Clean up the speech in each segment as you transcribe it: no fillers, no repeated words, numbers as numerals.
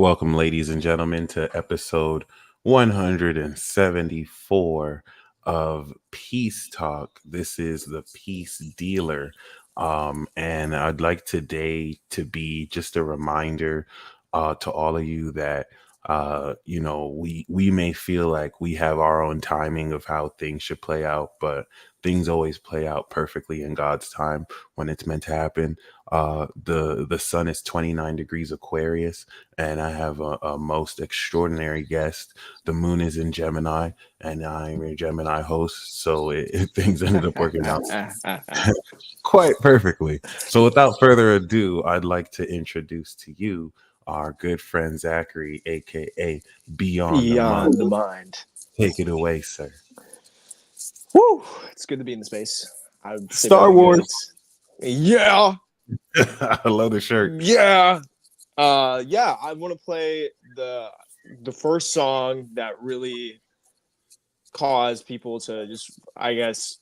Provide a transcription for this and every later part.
Welcome, ladies and gentlemen, to episode 174 of Peace Talk. This is the Peace Dealer. And I'd like today to be just a reminder to all of you that we may feel like we have our own timing of how things should play out, but things always play out perfectly in God's time when it's meant to happen. The sun is 29 degrees Aquarius, and I have a most extraordinary guest. The moon is in Gemini, and I'm a Gemini host, so things ended up working out quite perfectly. So without further ado, I'd like to introduce to you our good friend Zachary, aka Beyond the Mind. the Mind. Take it away, sir. Woo! It's good to be in the space. I would say Star very Wars. good. Yeah. I love the shirt. Yeah. I want to play the first song that really caused people to just, I guess,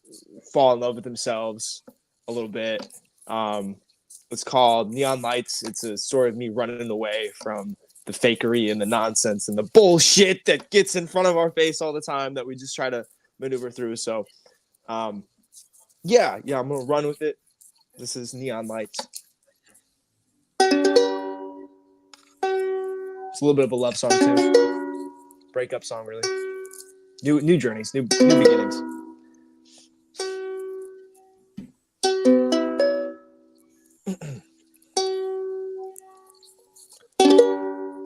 fall in love with themselves a little bit. It's called Neon Lights. It's a story of me running away from the fakery and the nonsense and the bullshit that gets in front of our face all the time that we just try to maneuver through. So, I'm gonna run with it. This is Neon Lights. It's a little bit of a love song too. Breakup song, really. New journeys, new beginnings.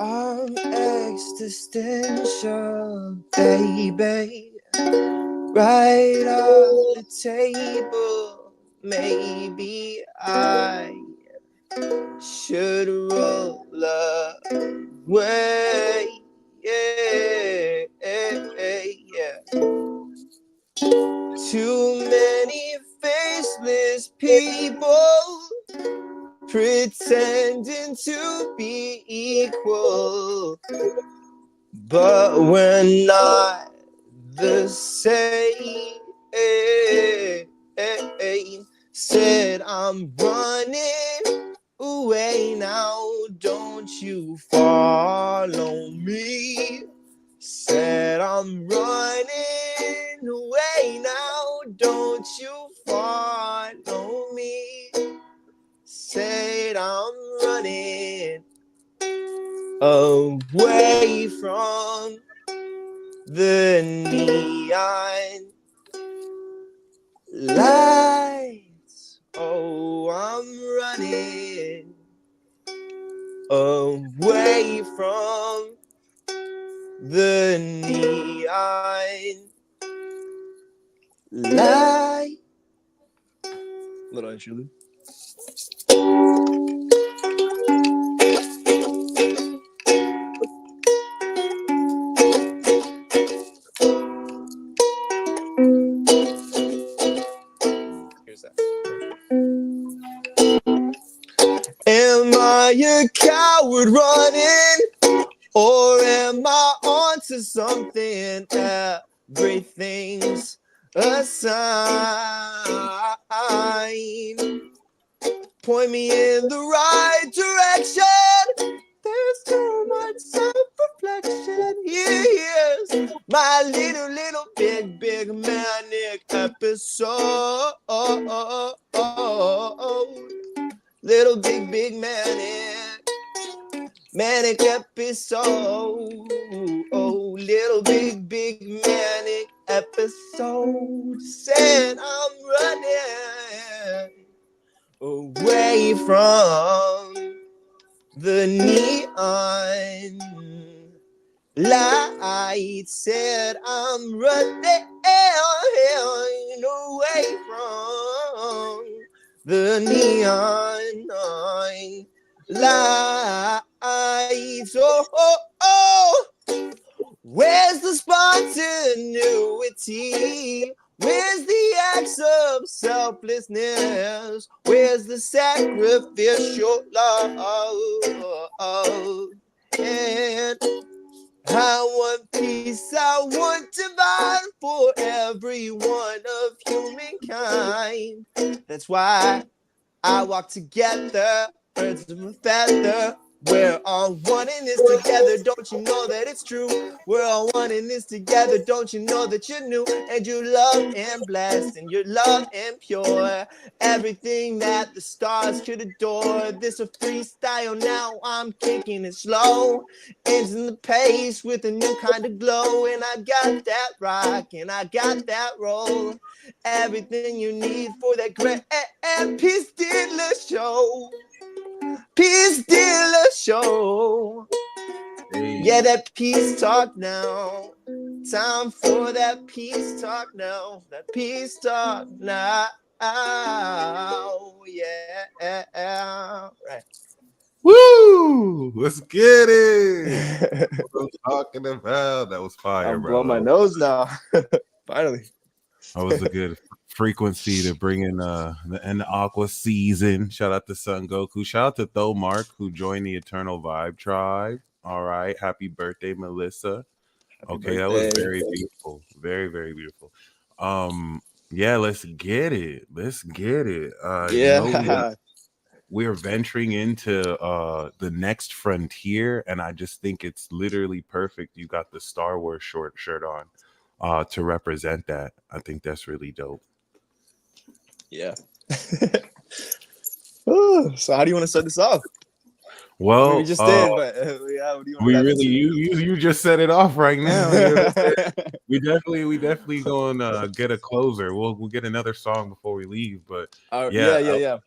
I'm existential, baby. Right off the table, maybe I should roll away. Yeah. Too many faceless people pretending to be equal, but we're not the same. Said I'm running away now, don't you follow me? Said I'm running away now, don't you follow me? Said I'm running away from the neon lights. Oh, I'm running away from the neon light. Little interlude. Am I a coward running, or am I onto something? Everything's a sign. Point me in the right direction. There's too much self-reflection. Here's my little big manic episode. Little big manic episode. Oh, little big manic episode. Said I'm running away from the neon light. Said I'm running away from the neon lights. Oh, where's the spontaneity? Where's the acts of selflessness? Where's the sacrificial love? And I want peace, I want divine for every one of humankind. That's why I walk together, birds of a feather, We're all one in this together, don't you know that it's true? We're all one in this together, don't you know that you're new? And you're loved and blessed, and you're loved and pure. Everything that the stars could adore. This a freestyle now, I'm kicking it slow. Ends in the pace with a new kind of glow. And I got that rock, and I got that roll. Everything you need for that great peace dealer show. Peace dealer show. Yeah, Hey, that peace talk now. Time for that peace talk now. That peace talk now. Yeah. Right. woo! Let's get it. What I'm talking about. That was fire, I'm blowing my bro. nose now. Finally. That was a good frequency to bring in the Aqua season. Shout out to Sun Goku. Shout out to Tho Mark who joined the Eternal Vibe Tribe. All right. Happy birthday, Melissa. Happy Okay, that was birthday. very beautiful. Very, very beautiful. Um, yeah, let's get it. Let's get it. Yeah. We are venturing into the next frontier, and I just think it's literally perfect. You got the Star Wars short shirt on to represent that. I think that's really dope. Yeah. Ooh, so how do you want to start this off? I mean, we Well, just did, but yeah, what do you want to we dive really into? you just set it off right now. You know what I'm saying? We definitely going to get a closer. We'll get another song before we leave, but yeah, Yeah.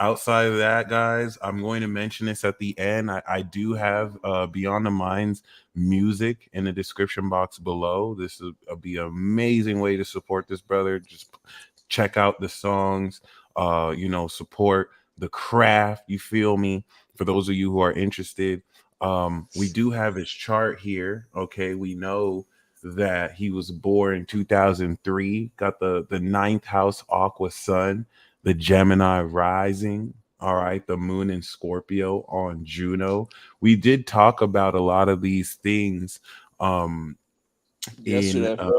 outside of that, guys, I'm going to mention this at the end. I do have Beyond the Minds music in the description box below. This will be an amazing way to support this brother. Just check out the songs, support the craft. You feel me? For those of you who are interested, we do have his chart here. Okay, we know that he was born in 2003, got the ninth house Aqua Sun, the Gemini rising. All right, the moon in Scorpio on Juno. We did talk about a lot of these things um, in Yesterday.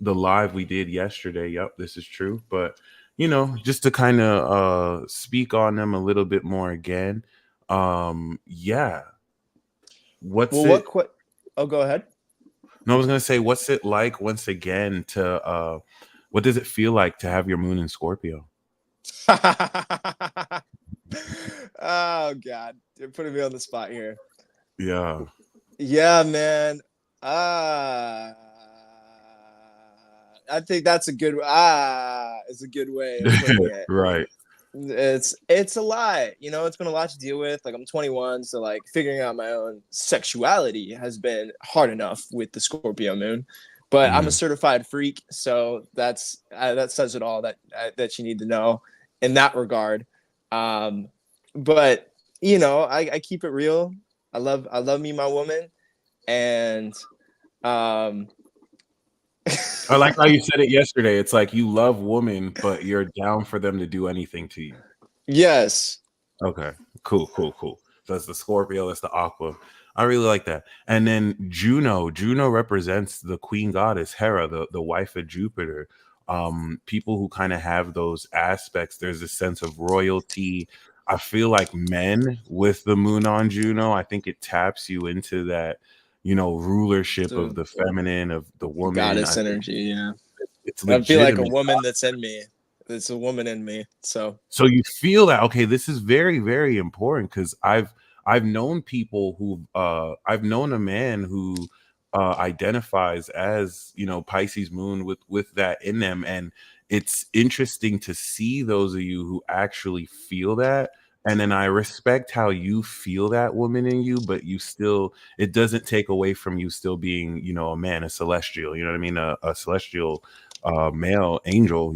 the live we did yesterday. Yep, this is true. But just to kind of speak on them a little bit more again. Yeah. What's Well, what? it? Oh, go ahead. No, I was gonna say, what's it like once again to what does it feel like to have your moon in Scorpio? Oh God, you're putting me on the spot here. Yeah. Yeah, man. Ah, I think that's a good is a good way of putting it. Right. It's a lot. It's been a lot to deal with. Like, I'm 21, so like figuring out my own sexuality has been hard enough with the Scorpio moon. But I'm a Mhm. certified freak, so that says it all that you need to know in that regard. Um, but I keep it real. I love me my woman, and um, I like how you said it yesterday. It's like you love women, but you're down for them to do anything to you. yes, Okay, cool, cool, cool. So that's the Scorpio, that's the Aqua. I really like that. And then Juno. Juno represents the queen goddess Hera, the wife of Jupiter. People who kind of have those aspects. There's a sense of royalty. I feel like men with the moon on Juno. I think it taps you into that, rulership of the the feminine, of the woman. I goddess think energy. Yeah, it's I feel like a legitimate. woman that's in me. It's a woman in me. So So you feel that, okay, this is very, very important because I've known people who I've known a man who identifies as Pisces moon with that in them, and it's interesting to see those of you who actually feel that. And then I respect how you feel that woman in you, but you still, it doesn't take away from you still being a man, a celestial, you know what I mean, a celestial male angel,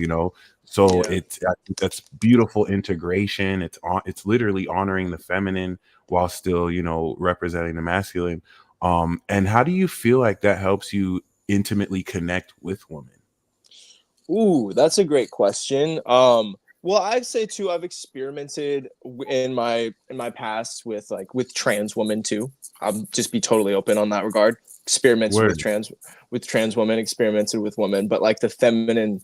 so yeah. I think that's beautiful integration. It's literally honoring the feminine while still, representing the masculine. And how do you feel like that helps you intimately connect with women? Ooh, that's a great question. Well, I'd say too, I've experimented in my past with trans women too. I'll just be totally open on that regard. Experimented Word. with trans women, experimented with women, but like the feminine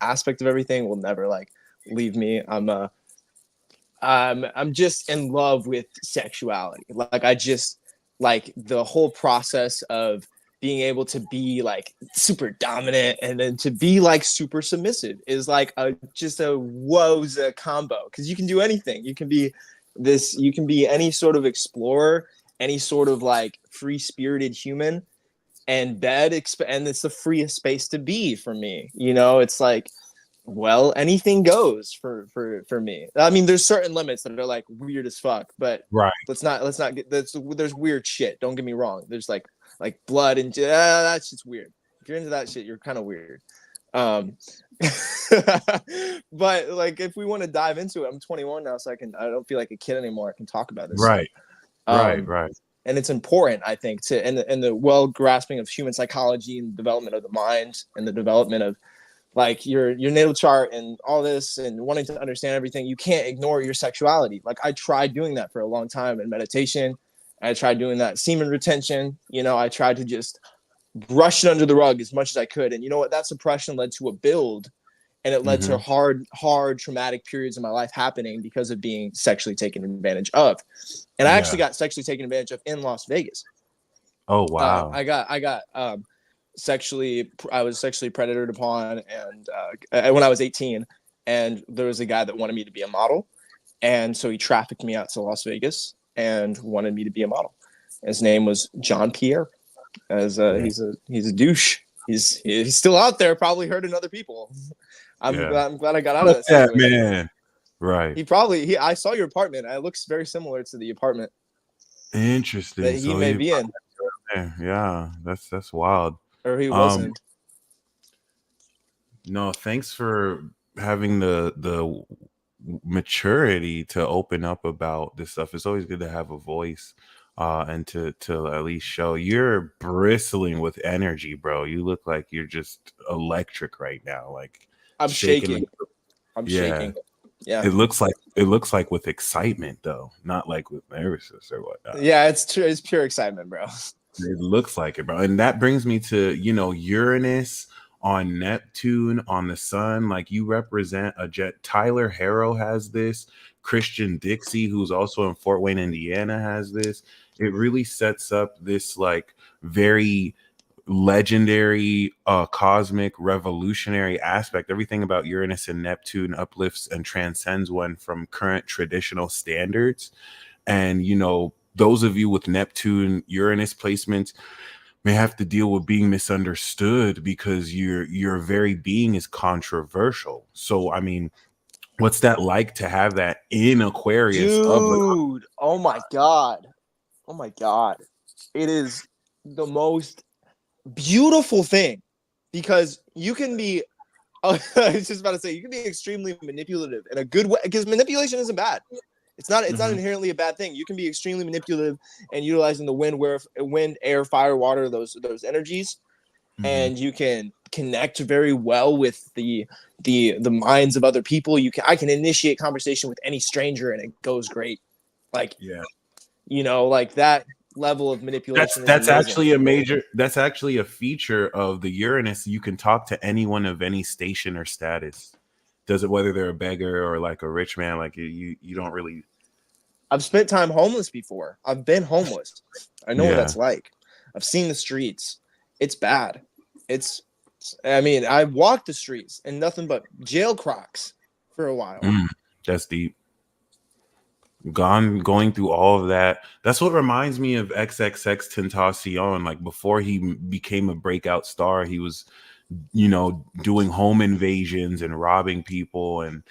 aspect of everything will never like leave me. I'm just in love with sexuality. Like I just like the whole process of being able to be like super dominant and then to be like super submissive is like a just a woza combo because you can do anything. You can be this. You can be any sort of explorer, any sort of like free spirited human, and and it's the freest space to be for me. You know, it's like well, anything goes for me. I mean, there's certain limits that are like weird as fuck, but Right. let's not get there's weird shit. Don't get me wrong. There's like blood and that shit's weird. If you're into that shit, you're kind of weird. Um, but like if we want to dive into it, I'm 21 now, so I don't feel like a kid anymore. I can talk about this stuff. Right. Right. Um, Right. and it's important, I think, to and the well grasping of human psychology and development of the mind and the development of like your natal chart and all this and wanting to understand everything. You can't ignore your sexuality. Like I tried doing that for a long time in meditation. I tried doing that semen retention. You know, I tried to just brush it under the rug as much as I could. And you know what? That suppression led to a build, and it led to Hmm. hard traumatic periods of my life happening because of being sexually taken advantage of. And I actually Yeah. got sexually taken advantage of in Las Vegas. Oh wow. I got I was sexually predated upon, and when I was 18, and there was a guy that wanted me to be a model, and so he trafficked me out to Las Vegas and wanted me to be a model. His name was John Pierre. As Yeah. he's a douche. He's still out there, probably hurting other people. Yeah. I'm glad I got out of Fuck that that situation. man. Right. He I saw your apartment. It looks very similar to the apartment that Interesting. he So may he, be in, yeah, that's wild. or he was Um, in. no, thanks for having the maturity to open up about this stuff. It's always good to have a voice, and to at least show you're bristling with energy, bro. You look like you're just electric right now, like I'm shaking. shaking. I'm Yeah, shaking. Yeah. it looks like with excitement though, not like with nervousness or whatnot. Yeah, it's true. It's pure excitement, bro. It looks like it, bro. And that brings me to, Uranus on Neptune on the sun. Like you represent a jet. Tyler Harrow has this. Christian Dixie, who's also in Fort Wayne, Indiana, has this. It really sets up this like very legendary cosmic revolutionary aspect. Everything about Uranus and Neptune uplifts and transcends one from current traditional standards. And those of you with Neptune Uranus placements may have to deal with being misunderstood because your very being is controversial. So I mean, what's that like to have that in Aquarius of the Dude, oh my god. Oh my god. It is the most beautiful thing because you can be I was just about to say you can be extremely manipulative in a good way because manipulation isn't bad. It's not Mhm, inherently a bad thing. You can be extremely manipulative and utilizing the wind, air, fire, water, those energies, mhm. and you can connect very well with the minds of other people. I can initiate conversation with any stranger and it goes great. Like, Yeah. like that level of That's manipulation is that's amazing. actually a major that's actually a feature of the Uranus. You can talk to anyone of any station or status. Does it whether they're a beggar or like a rich man, like you don't really. I've spent time homeless before. I've been homeless. I know what Yeah. that's like. I've seen the streets. It's bad. It's I mean, I walked the streets and nothing but jail crocs for a while. Mm, that's deep. Going through all of that. That's what reminds me of XXX Tentacion. Like before he became a breakout star, he was, doing home invasions and robbing people and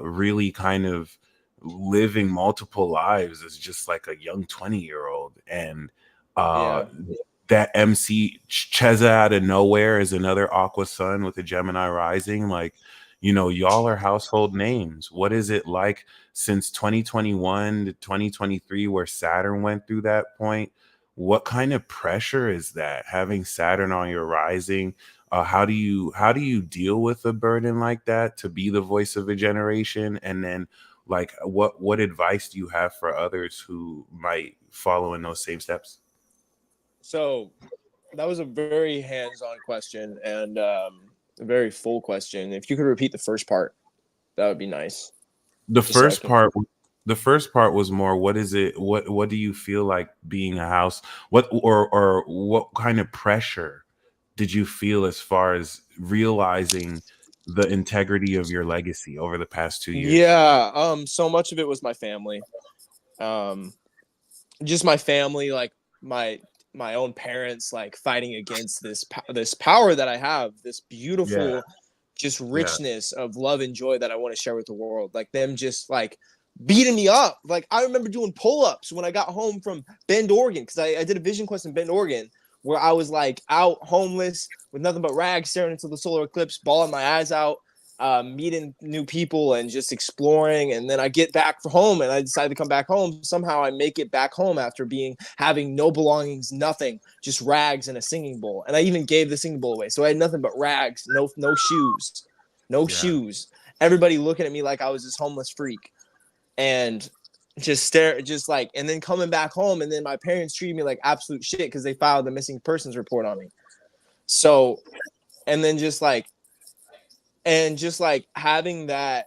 really kind of living multiple lives as just like a young 20-year-old. And uh Yeah. that MC Cheza out of nowhere is another Aqua Sun with a Gemini rising. Like, y'all are household names. What is it like since 2021 to 2023 where Saturn went through that point? What kind of pressure is that having Saturn on your rising? How do you deal with a burden like that to be the voice of a generation? And then like what advice do you have for others who might follow in those same steps? So that was a very hands-on question and a very full question. If you could repeat the first part, that would be nice. The just so I first can. part the first part was more, what is it, what do you feel like being a house, what, or what kind of pressure did you feel as far as realizing the integrity of your legacy over the past 2 years? Yeah, so much of it was my family. Um, just my family, like my my own parents, like fighting against this power that I have, this Yeah, beautiful, just yeah, richness of love and joy that I want to share with the world. Like them just like beating me up. Like I remember doing pull-ups when I got home from Bend, Oregon, because I did a vision quest in Bend, Oregon, where I was like out homeless with nothing but rags, staring into the solar eclipse, bawling my eyes out, meeting new people and just exploring. And then I get back home and I decide to come back home. Somehow I make it back home after having no belongings, nothing, just rags and a singing bowl. And I even gave the singing bowl away. So I had nothing but rags, no shoes, no yeah, shoes. Everybody looking at me like I was this homeless freak. And just stare, just like, and then coming back home, and then my parents treated me like absolute shit because they filed the missing persons report on me. So, and then just like having that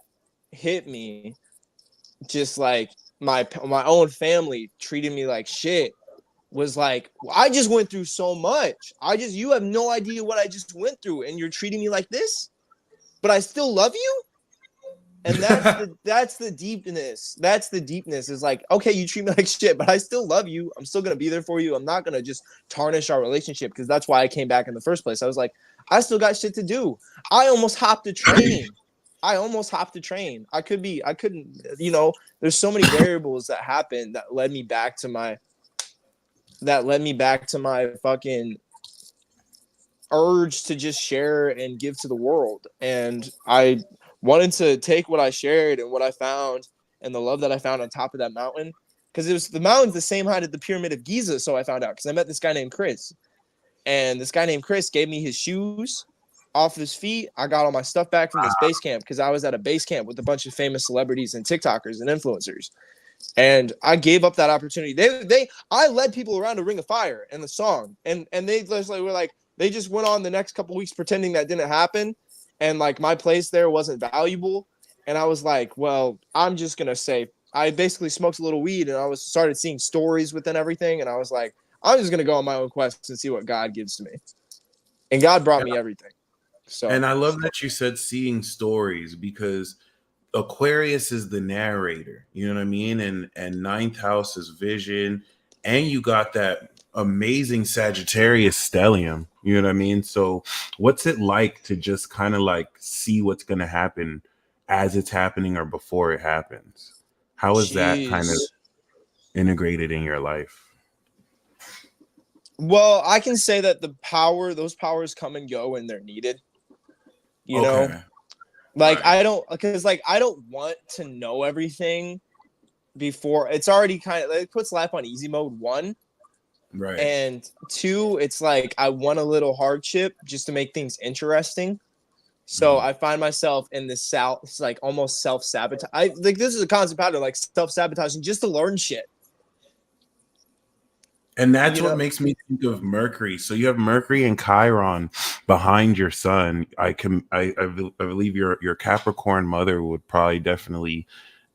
hit me, just like my own family treating me like shit, was like, I just went through so much. You have no idea what I just went through, and you're treating me like this, but I still love you. And that's the deepness. That's the deepness. Is like, okay, you treat me like shit, but I still love you. I'm still gonna be there for you. I'm not gonna just tarnish our relationship, because that's why I came back in the first place. I was like, I still got shit to do. I almost hopped a train. I couldn't, there's so many variables that happened that led me back to my fucking urge to just share and give to the world. And I wanted to take what I shared and what I found and the love that I found on top of that mountain, because it was the mountain's the same height as the Pyramid of Giza. So I found out, because I met this guy named Chris, and this guy named Chris gave me his shoes off his feet. I got all my stuff back from this base camp, because I was at a base camp with a bunch of famous celebrities and TikTokers and influencers. And I gave up that opportunity. I led people around a ring of fire in the song, and they just like were like, they just went on the next couple weeks pretending that didn't happen, and like my place there wasn't valuable. And I was like, well, I'm just gonna say, I basically smoked a little weed, and I was started seeing stories within everything, and I was like, I'm just gonna go on my own quest and see what God gives to me. And God brought me everything. So and I love that you said seeing stories, because Aquarius is the narrator, you know what I mean? And ninth house is vision, and you got that amazing Sagittarius stellium, you know what I mean? So what's it like to just kind of like see what's going to happen as it's happening or before it happens? How is that kind of jeez. integrated in your life? Well, I can say that those powers come and go when they're needed. You know, Okay. like Right. I don't want to know everything before it's already kind of, it puts life on easy mode, one. Right. And two, it's like I want a little hardship just to make things interesting. So Mhm. I find myself in this it's like almost self-sabotage. I like, this is a constant pattern, like self-sabotaging just to learn shit. And that's You what know? makes me think of Mercury. So you have Mercury and Chiron behind your sun. I believe your Capricorn mother would probably definitely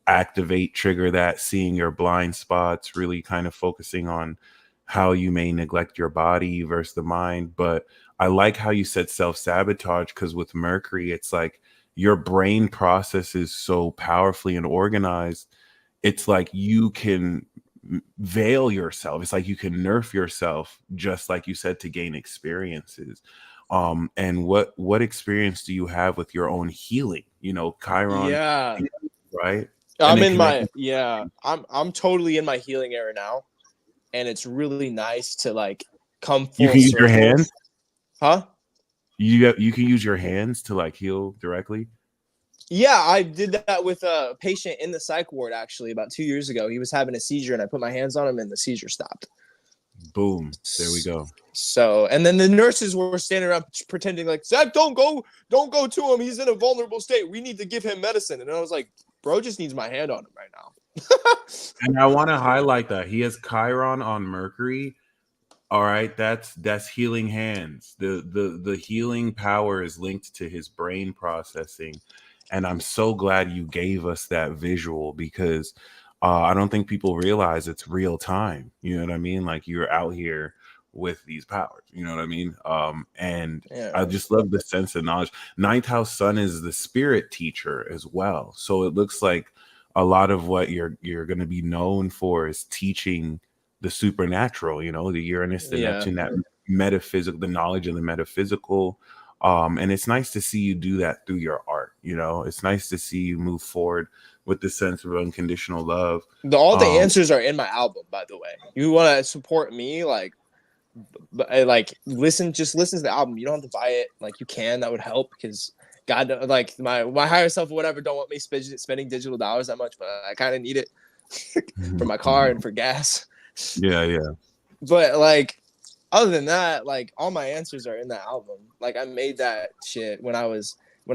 activate, trigger that, seeing your blind spots, really kind of focusing on how you may neglect your body versus the mind. But I like how you said self-sabotage, because with Mercury, it's like your brain processes so powerfully and organized. It's like you can veil yourself. It's like you can nerf yourself, just like you said, to gain experiences. And what experience do you have with your own healing? You know, Chiron, Yeah. right? And then connecting. I'm totally in my healing era now, and it's really nice to like come You full can use your circle. hands. Huh? You can use your hands to like heal directly. Yeah, I did that with a patient in the psych ward actually about 2 years ago. He was having a seizure, and I put my hands on him, and the seizure stopped. Boom. There we go. So, and then the nurses were standing around pretending like, Zach, don't go to him. He's in a vulnerable state. We need to give him medicine. And I was like, bro just needs my hand on him right now. And I want to highlight that he has Chiron on Mercury. All right, that's healing hands. The healing power is linked to his brain processing. And I'm so glad you gave us that visual because I don't think people realize it's real time. You know what I mean? Like you're out here with these powers. You know what I mean? And I Yeah. just love the sense of knowledge. Ninth house sun is the spirit teacher as well. So it looks like a lot of what you're going to be known for is teaching the supernatural. You know, the Uranus, the Yeah. Neptune, that metaphysical, the knowledge of the metaphysical. And it's nice to see you do that through your art. You know, it's nice to see you move forward with the sense of unconditional love. All the Um, answers are in my album, by the way. You want to support me, like just listen to the album. You don't have to buy it. Like you can, that would help because God, like my higher self or whatever, don't want me spending digital dollars that much, but I kind of need it for my car and for gas. yeah, yeah. But like other than that, like all my answers are in that album. Like I made that shit when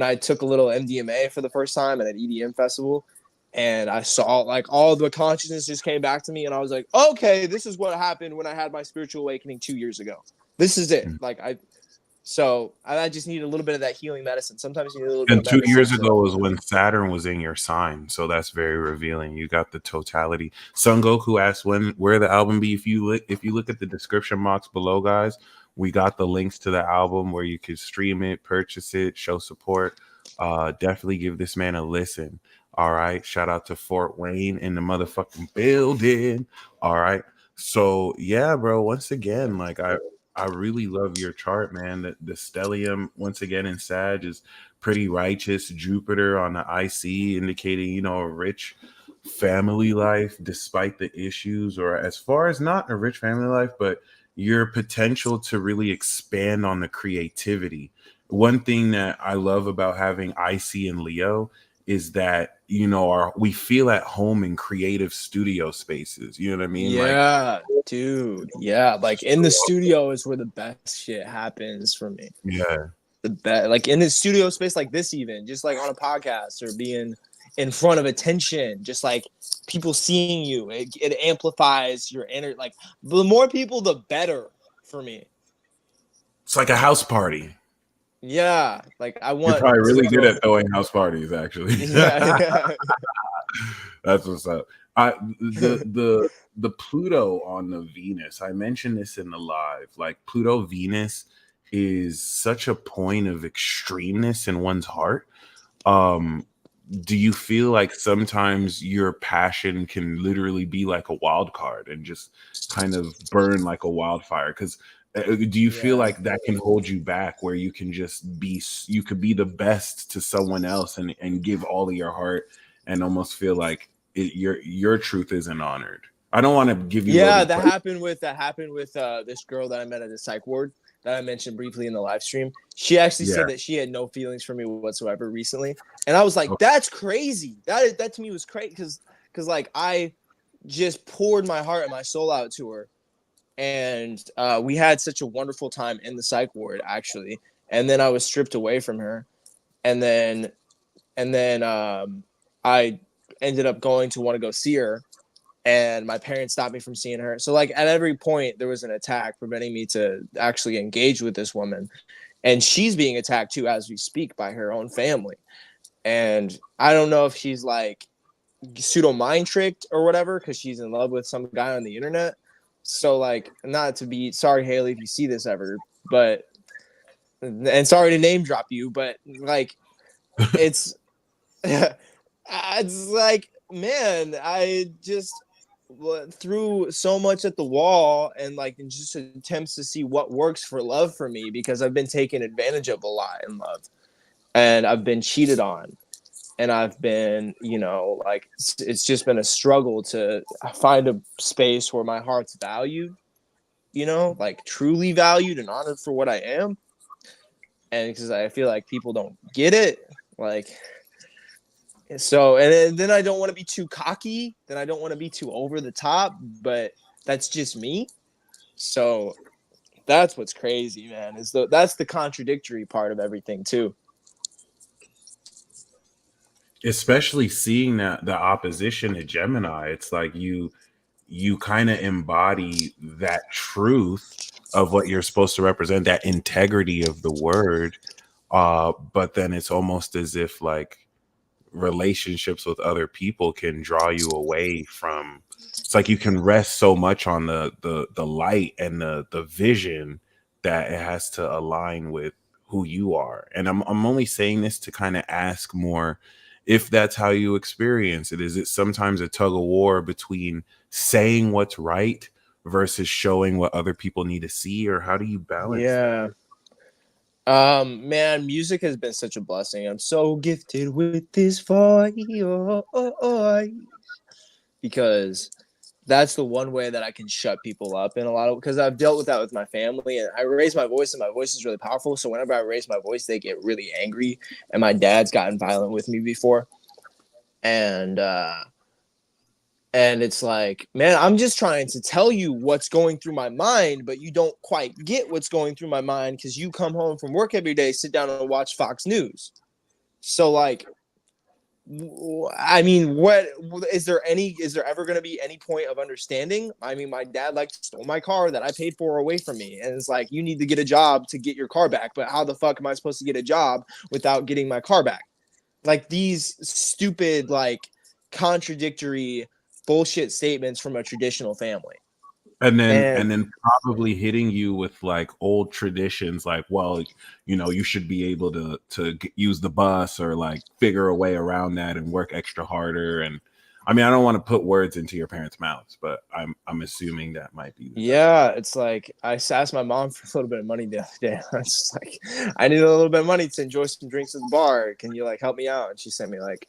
I took a little MDMA for the first time at an EDM festival, and I saw like all the consciousness just came back to me, and I was like, okay, this is what happened when I had my spiritual awakening 2 years ago. This is it. I just need a little bit of that healing medicine. Sometimes you need a little bit And of two medicine years ago was when Saturn was in your sign, so that's very revealing. You got the totality. Son Goku asked where the album be. If you look at the description box below, guys, we got the links to the album where you could stream it, purchase it, show support. Definitely give this man a listen. All right. Shout out to Fort Wayne in the motherfucking building. All right. So yeah, bro. Once again, like I really love your chart, man. The stellium once again in Sag is pretty righteous. Jupiter on the IC indicating, you know, a rich family life despite the issues, or as far as not a rich family life, but your potential to really expand on the creativity. One thing that I love about having IC and Leo is that, you know, we feel at home in creative studio spaces. You know what I mean? Like, Yeah, dude. Yeah, like in the studio is where the best shit happens for me. yeah. The best, like in the studio space, like this, even just like on a podcast or being in front of attention, just like people seeing you, it amplifies your energy. Like the more people, the better for me. It's like a house party. Yeah, like I You're want probably to really good go. at throwing house parties, actually. Yeah, yeah. That's what's up. I the Pluto on the Venus. I mentioned this in the live. Like Pluto Venus is such a point of extremeness in one's heart. Um, do you feel like sometimes your passion can literally be like a wild card and just kind of burn like a wildfire? Because do you feel Yeah. like that can hold you back, where you can just you could be the best to someone else and give all of your heart and almost feel like your truth isn't honored? I don't want to give you Yeah, loaded questions. that happened with this girl that I met at the psych ward that I mentioned briefly in the live stream. She actually Yeah. said that she had no feelings for me whatsoever recently, and I was like, "That's crazy." That to me was crazy because like I just poured my heart and my soul out to her, and we had such a wonderful time in the psych ward actually. And then I was stripped away from her, and then I ended up going to want to go see her, and my parents stopped me from seeing her. So like at every point there was an attack preventing me to actually engage with this woman, and she's being attacked too as we speak by her own family. And I don't know if she's like pseudo mind tricked or whatever because she's in love with some guy on the internet. So like, not to be sorry, Haley, if you see this ever, but and sorry to name drop you, but like it's it's like, man, I just threw so much at the wall and like in just attempts to see what works for love for me, because I've been taken advantage of a lot in love, and I've been cheated on, and I've been, you know, like it's just been a struggle to find a space where my heart's valued, you know, like truly valued and honored for what I am. And because I feel like people don't get it, like, so, and then I don't want to be too cocky. Then I don't want to be too over the top, but that's just me. So that's what's crazy, man. That's the contradictory part of everything too. Especially seeing that the opposition to Gemini, it's like you kind of embody that truth of what you're supposed to represent, that integrity of the word. But then it's almost as if like relationships with other people can draw you away from. It's like you can rest so much on the light and the vision that it has to align with who you are. And I'm only saying this to kind of ask more if that's how you experience it. Is it sometimes a tug of war between saying what's right versus showing what other people need to see, or how do you balance that? Yeah. Man, music has been such a blessing. I'm so gifted with this voice because that's the one way that I can shut people up in a lot of, because I've dealt with that with my family, and I raise my voice and my voice is really powerful. So whenever I raise my voice, they get really angry, and my dad's gotten violent with me before. And it's like, man, I'm just trying to tell you what's going through my mind, but you don't quite get what's going through my mind because you come home from work every day, sit down and watch Fox News. So like, I mean, what is there ever going to be any point of understanding? I mean, my dad like stole my car that I paid for away from me, and it's like, you need to get a job to get your car back, but how the fuck am I supposed to get a job without getting my car back? Like these stupid, like contradictory bullshit statements from a traditional family. And And then probably hitting you with like old traditions, like, well, you should be able to use the bus, or like figure a way around that and work extra harder. And I mean, I don't want to put words into your parents' mouths, but I'm assuming that might be the type. yeah, it's like I asked my mom for a little bit of money the other day. I was just like, I need a little bit of money to enjoy some drinks at the bar. Can you like help me out? And she sent me like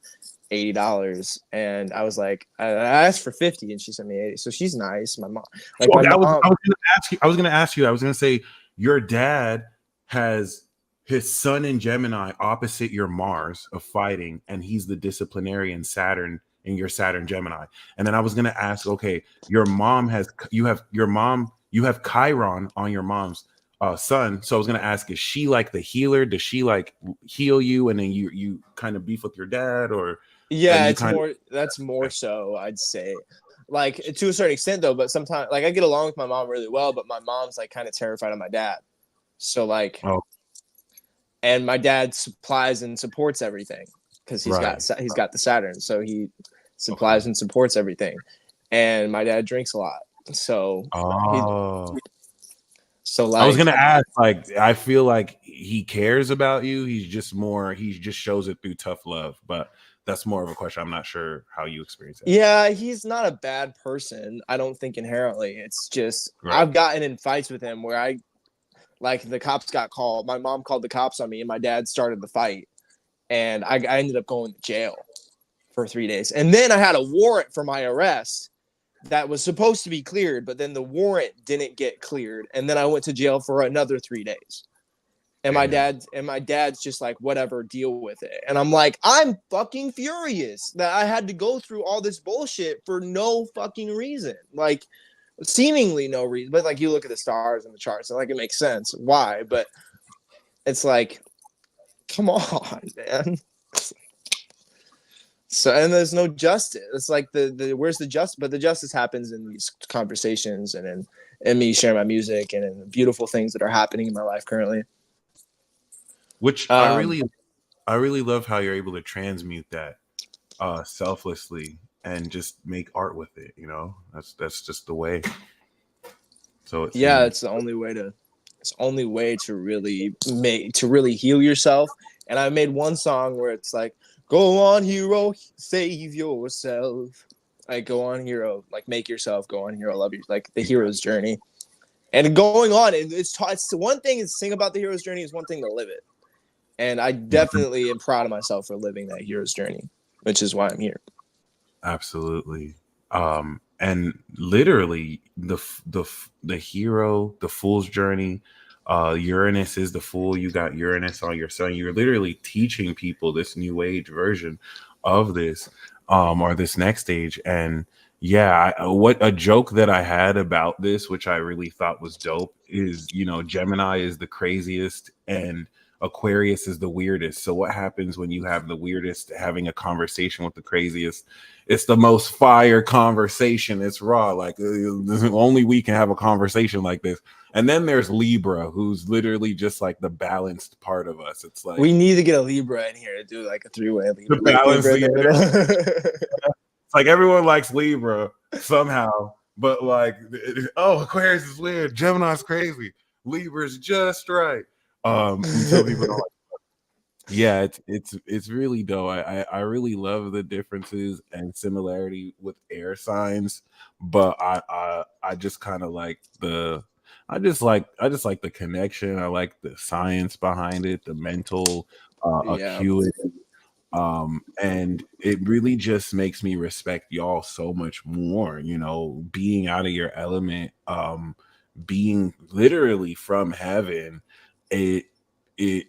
$80, and I was like, I asked for 50, and she sent me 80. So she's nice. My mom, like my Okay, mom, I was gonna ask you. I was gonna say your dad has his sun in Gemini opposite your Mars of fighting, and he's the disciplinarian Saturn in your Saturn Gemini. And then I was gonna ask, okay, you have Chiron on your mom's sun. So I was gonna ask, is she like the healer? Does she like heal you, and then you kind of beef with your dad, or and yeah, you it's kind of more. That's more so, I'd say. Like to a certain extent, though. But sometimes, like I get along with my mom really well, but my mom's like kind of terrified of my dad. So like, oh and my dad supplies and supports everything because right he's got the Saturn, so he okay supplies and supports everything. And my dad drinks a lot, so he oh. so I was like gonna ask, like, I feel like he cares about you. He just shows it through tough love. But that's more of a question. I'm not sure how you experience that. yeah, he's not a bad person. I don't think inherently. It's just Right. I've gotten in fights with him where I like the cops got called. My mom called the cops on me, and my dad started the fight, and I ended up going to jail for 3 days, and then I had a warrant for my arrest that was supposed to be cleared, but then the warrant didn't get cleared, and then I went to jail for another 3 days. And Damn. my dad's just like, whatever, deal with it. And I'm like, I'm fucking furious that I had to go through all this bullshit for no fucking reason. Like seemingly no reason. But like you look at the stars and the charts, and like it makes sense why, but it's like, come on, man. So and there's no justice. It's like the where's the justice? But the justice happens in these conversations and in me sharing my music and in the beautiful things that are happening in my life currently. Which Um, I really love how you're able to transmute that selflessly and just make art with it. That's just the way. So it yeah, seems. it's the only way to really heal yourself. And I made one song where it's like, go on hero, save yourself. Like go on hero, like make yourself, go on hero, love you, like the hero's journey. And going on, it's one thing is sing about the hero's journey, is one thing to live it. And I definitely am proud of myself for living that hero's journey, which is why I'm here. Absolutely. And literally the hero, the fool's journey, Uranus is the fool. You got Uranus on your sun. You're literally teaching people this new age version of this, or this next stage. And yeah, what a joke that I had about this, which I really thought was dope, is Gemini is the craziest and Aquarius is the weirdest. So what happens when you have the weirdest having a conversation with the craziest? It's the most fire conversation. It's raw. Like only we can have a conversation like this. And then there's Libra, who's literally just like the balanced part of us. It's like we need to get a Libra in here to do like a 3-way the Libra, like balance Libra in the together. middle. It's like everyone likes Libra somehow, but like, oh, Aquarius is weird, Gemini's crazy, Libra's just right. Until people don't like. Yeah, it's really dope. I really love the differences and similarity with air signs, but I just kind of like the I just like the connection. I like the science behind it, the mental Yeah. acuity, and it really just makes me respect y'all so much more, being out of your element, being literally from heaven. It it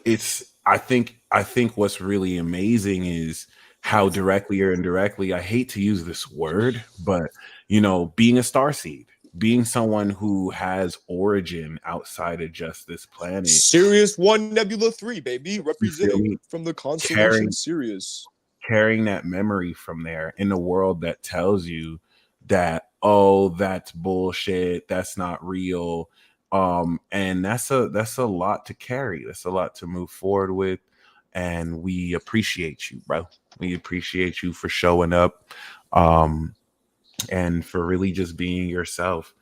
it's i think i think what's really amazing is how directly or indirectly, I hate to use this word, but being a starseed, being someone who has origin outside of just this planet. Sirius 1 Nebula 3, baby, You feel representing me? from the constellation carrying Sirius. carrying that memory from there in a world that tells you that, oh, that's bullshit, that's not real. And that's a lot to carry, that's a lot to move forward with. And we appreciate you, bro. We appreciate you for showing up, um and for really just being yourself.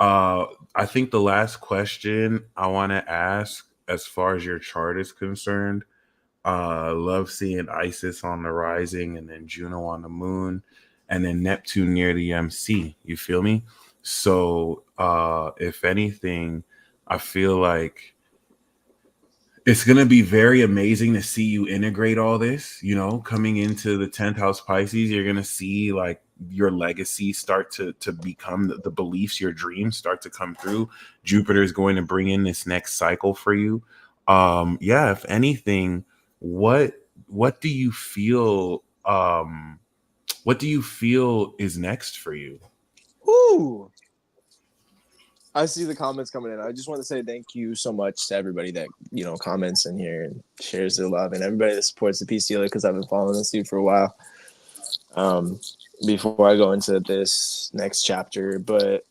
uh I think the last question I want to ask, as far as your chart is concerned, love seeing Isis on the rising, and then Juno on the moon, and then Neptune near the MC. You feel me? So, if anything, I feel like it's going to be very amazing to see you integrate all this, coming into the 10th house Pisces. You're going to see like your legacy start to become the beliefs, your dreams start to come through. Jupiter is going to bring in this next cycle for you. Yeah, if anything, what what do you feel what do you feel is next for you? Woo! I see the comments coming in. I just want to say thank you so much to everybody that comments in here and shares their love, and everybody that supports the Peace Dealer, because I've been following this dude for a while. Before I go into this next chapter, but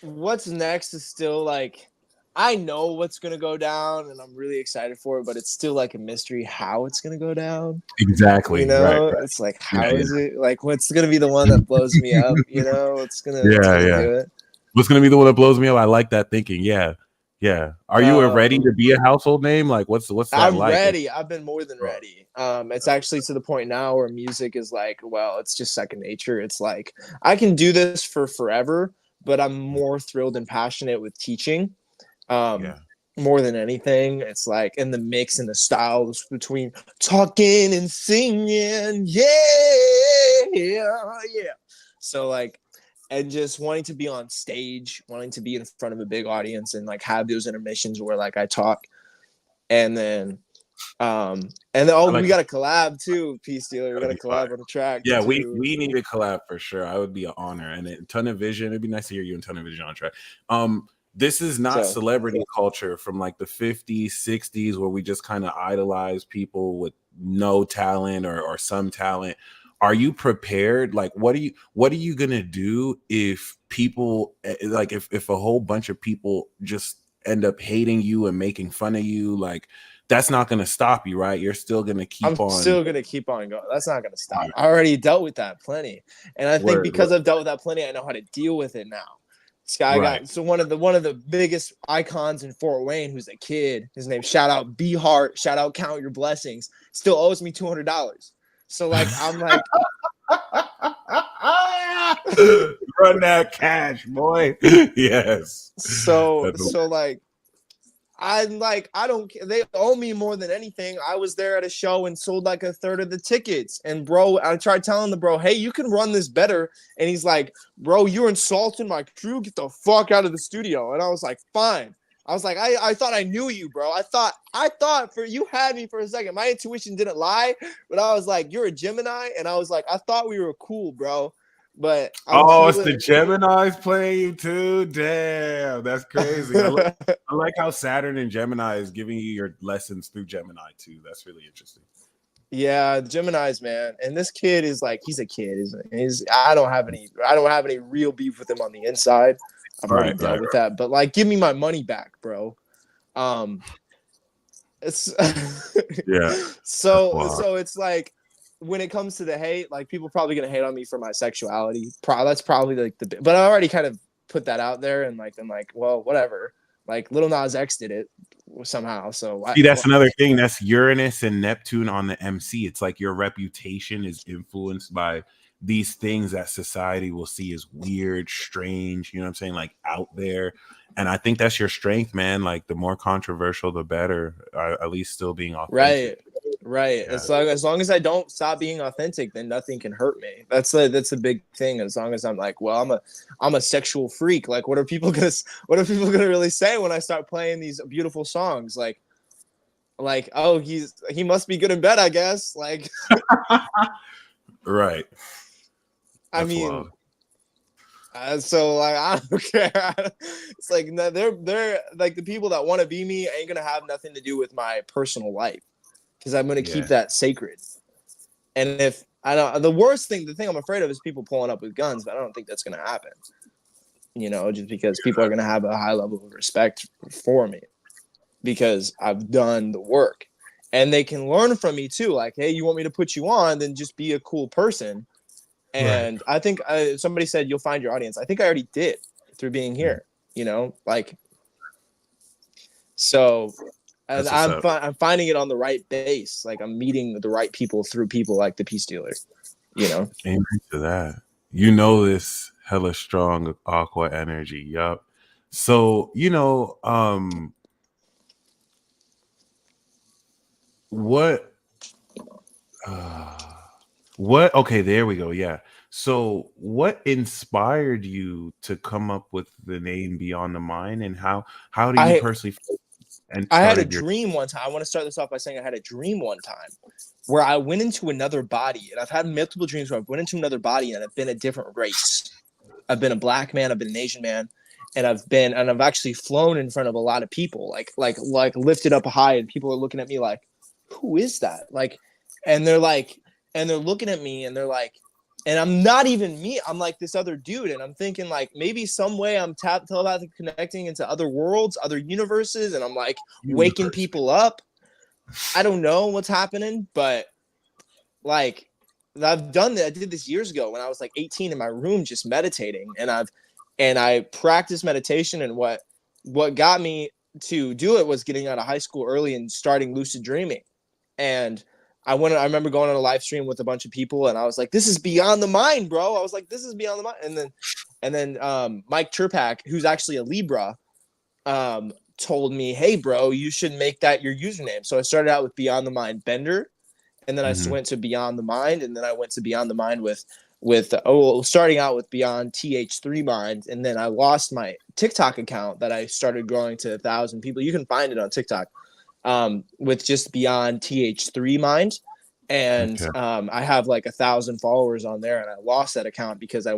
what's next is still like, I know what's gonna go down, and I'm really excited for it, but it's still like a mystery how it's gonna go down. Exactly. Right, right. It's like, Yeah, how yeah. is it? Like, what's gonna be the one that blows me up? What's Yeah, gonna yeah. do it? What's gonna be the one that blows me up? I like that thinking. Yeah, yeah. Are you ready to Um, be a household name? Like, what's that I'm like? ready. I've been more than ready. It's actually to the point now where music is like, well, it's just second nature. It's like I can do this for forever, but I'm more thrilled and passionate with teaching. Um, Yeah, More than anything, it's like in the mix and the styles between talking and singing. Yeah, yeah. So like, and just wanting to be on stage, wanting to be in front of a big audience, and like have those intermissions where like I talk, and then I we like. got a collab too, Peace Dealer. We That'd got a be fire. collab on the track Yeah, we too. we need a collab for sure. I would be an honor, and a ton of vision. It'd be nice to hear you and ton of vision on track. This is not So celebrity culture from like the 50s, 60s, where we just kind of idolize people with no talent or some talent. Are you prepared? Like, what are you gonna do if people, like, if a whole bunch of people just end up hating you and making fun of you? Like, that's not gonna stop you, right? You're still gonna I'm keep on. still gonna keep on going. That's not gonna All stop. right, I already dealt with that plenty, and I think word, because I've dealt with that plenty, I know how to deal with it now. This guy right. got, so one of the biggest icons in Fort Wayne, who's a kid. His name, shout out B Heart, shout out Count Your Blessings. Still owes me $200. So like I'm like, Run that cash, boy. Yes. so That's so like I don't care. They owe me more than anything. I was there at a show and sold like a third of the tickets. And bro, I tried telling the bro, hey, you can run this better. And he's like, bro, you're insulting my crew. Get the fuck out of the studio. And I was like, fine. I was like, I thought I knew you, bro. I thought for you had me for a second. My intuition didn't lie, but I was like, you're a Gemini. And I was like, I thought we were cool, bro. but I'm Oh, it's the feeling. Geminis playing you too. Damn, that's crazy. I like how Saturn and Gemini is giving you your lessons through Gemini too. That's really interesting. Yeah, Gemini's, man, and this kid is like, he's a kid, isn't he? I don't have any real beef with him on the inside. I've already Right, dealt right, with right. that, but like, give me my money back, bro. Um, it's Yeah, that's wild. so it's like, when it comes to the hate, like, people probably gonna hate on me for my sexuality. That's probably like but I already kind of put that out there, and like, I'm like, well, whatever. Like, Little Nas X did it somehow, so See, that's another thing. That's Uranus and Neptune on the MC. It's like your reputation is influenced by these things that society will see as weird, strange, you know what I'm saying? Like out there. And I think that's your strength, man. Like the more controversial, the better. At least still being right. authentic. Right. Yeah. As long as I don't stop being authentic, then nothing can hurt me. That's a big thing. As long as I'm like, well, I'm a sexual freak. Like, what are people gonna really say when I start playing these beautiful songs? Like, oh, he must be good in bed, I guess. Like, Right. I That's mean, wild. so like, I don't care. It's like, no, they're like, the people that want to be me ain't gonna have nothing to do with my personal life, because I'm gonna keep Yeah. that sacred. And if I don't, the thing I'm afraid of is people pulling up with guns, but I don't think that's going to happen. Just because people are going to have a high level of respect for me because I've done the work, and they can learn from me too. Like, hey, you want me to put you on? Then just be a cool person. Right. And I think somebody said you'll find your audience. I think I already did through being here. Like, so. And That's what's up. I'm finding it on the right base. Like, I'm meeting the right people through people like the Peace Dealer. Amen to that. You know this hella strong aqua energy. Yup. So, what uh what okay, there we go. Yeah. So what inspired you to come up with the name Beyond the Mind, and how do you I personally feel and I had a started your dream one time. I want to start this off by saying I had a dream one time where I went into another body, and I've had multiple dreams where I went into another body and I've been a different race. I've been a black man, I've been an Asian man, and I've actually flown in front of a lot of people, like lifted up high, and people are looking at me like, who is that? Like, and they're like, and they're looking at me, and they're like, and I'm not even me. I'm like this other dude, and I'm thinking like, maybe some way I'm telepathically connecting into other worlds, other universes, and I'm like waking universe? people up. I don't know what's happening, but like, I've done that. I did this years ago when I was like 18 in my room just meditating, and I practiced meditation, and what got me to do it was getting out of high school early and starting lucid dreaming. And I remember going on a live stream with a bunch of people, and I was like, this is beyond the mind, bro. I was like, this is beyond the mind. And then Mike Turpak, who's actually a Libra, told me, hey, bro, you should make that your username. So I started out with Beyond the Mind Bender, and then I Hmm. went to Beyond the Mind, and then I went to Beyond the Mind with starting out with Beyond TH3 Mind, and then I lost my TikTok account that I started growing to 1,000 people. You can find it on TikTok, with just Beyond TH3 Mind. And Okay. I have like 1,000 followers on there, and I lost that account because I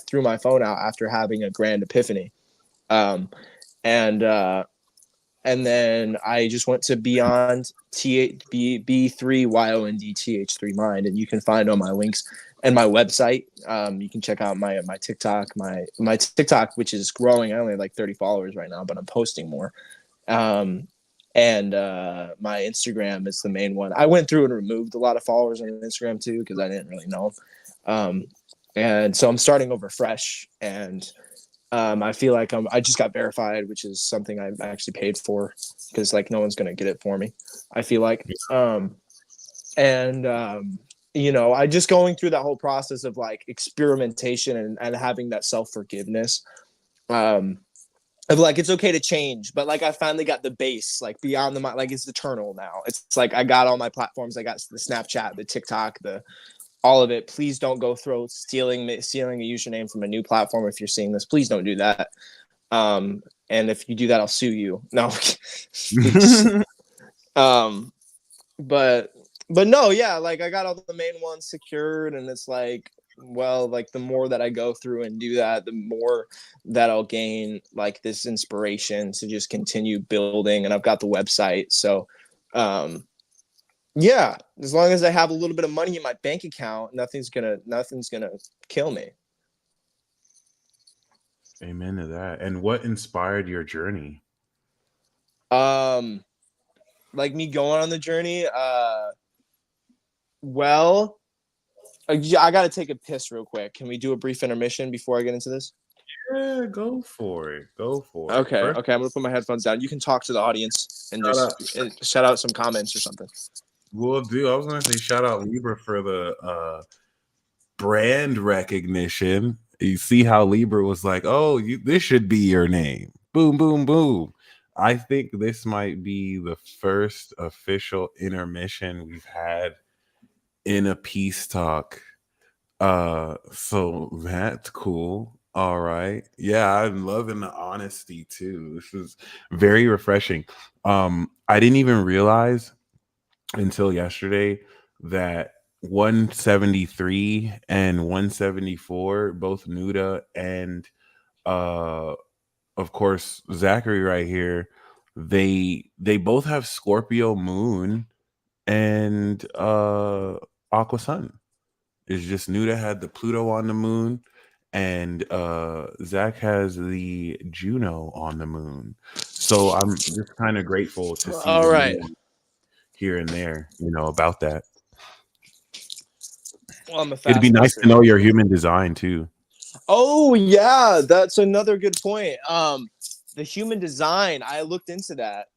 threw my phone out after having a grand epiphany. Um, and and then I just went to Beyond B3YOND TH3 Mind, and you can find all my links and my website. You can check out my TikTok, my TikTok, which is growing. I only have like 30 followers right now, but I'm posting more. Um, and my Instagram is the main one. I went through and removed a lot of followers on Instagram too because I didn't really know them. And so I'm starting over fresh, and I feel like I just got verified, which is something I actually paid for because like no one's gonna get it for me. I feel like, and I just going through that whole process of like experimentation and having that self forgiveness. Of like, it's okay to change, but like I finally got the base, like beyond the mind, like it's eternal now. It's like I got all my platforms. I got the Snapchat, the TikTok, the all of it. Please don't go stealing a username from a new platform. If you're seeing this, please don't do that. And if you do that, I'll sue you. No, please. Um, but no, yeah, like I got all the main ones secured, and it's like well, like the more that I go through and do that, the more that I'll gain like this inspiration to just continue building. And I've got the website. So um yeah, as long as I have a little bit of money in my bank account, nothing's gonna kill me. Amen to that. And what inspired your journey? Um like me going on the journey, well, I gotta take a piss real quick. Can we do a brief intermission before I get into this? Yeah, go for it. Go for it. Okay, First, okay. I'm gonna put my headphones down. You can talk to the audience and shout out. just shout out some comments or something. We'll do. I was gonna say shout out Libra for the brand recognition. You see how Libra was like, "Oh, this should be your name." Boom, boom, boom. I think this might be the first official intermission we've had in a peace talk. So that's cool. All right. Yeah, I'm loving the honesty too. This is very refreshing. I didn't even realize until yesterday that 173 and 174, both Nuda and uh of course Zachary right here, they both have Scorpio moon and Aqua Sun. It's just Nuda had the Pluto on the moon, and Zach has the Juno on the moon. So I'm just kind of grateful to see All the right. nuance here and there, about that. Well, I'm a It'd be fast nice to pisser. know your human design too. Oh yeah, that's another good point. The human design. I looked into that.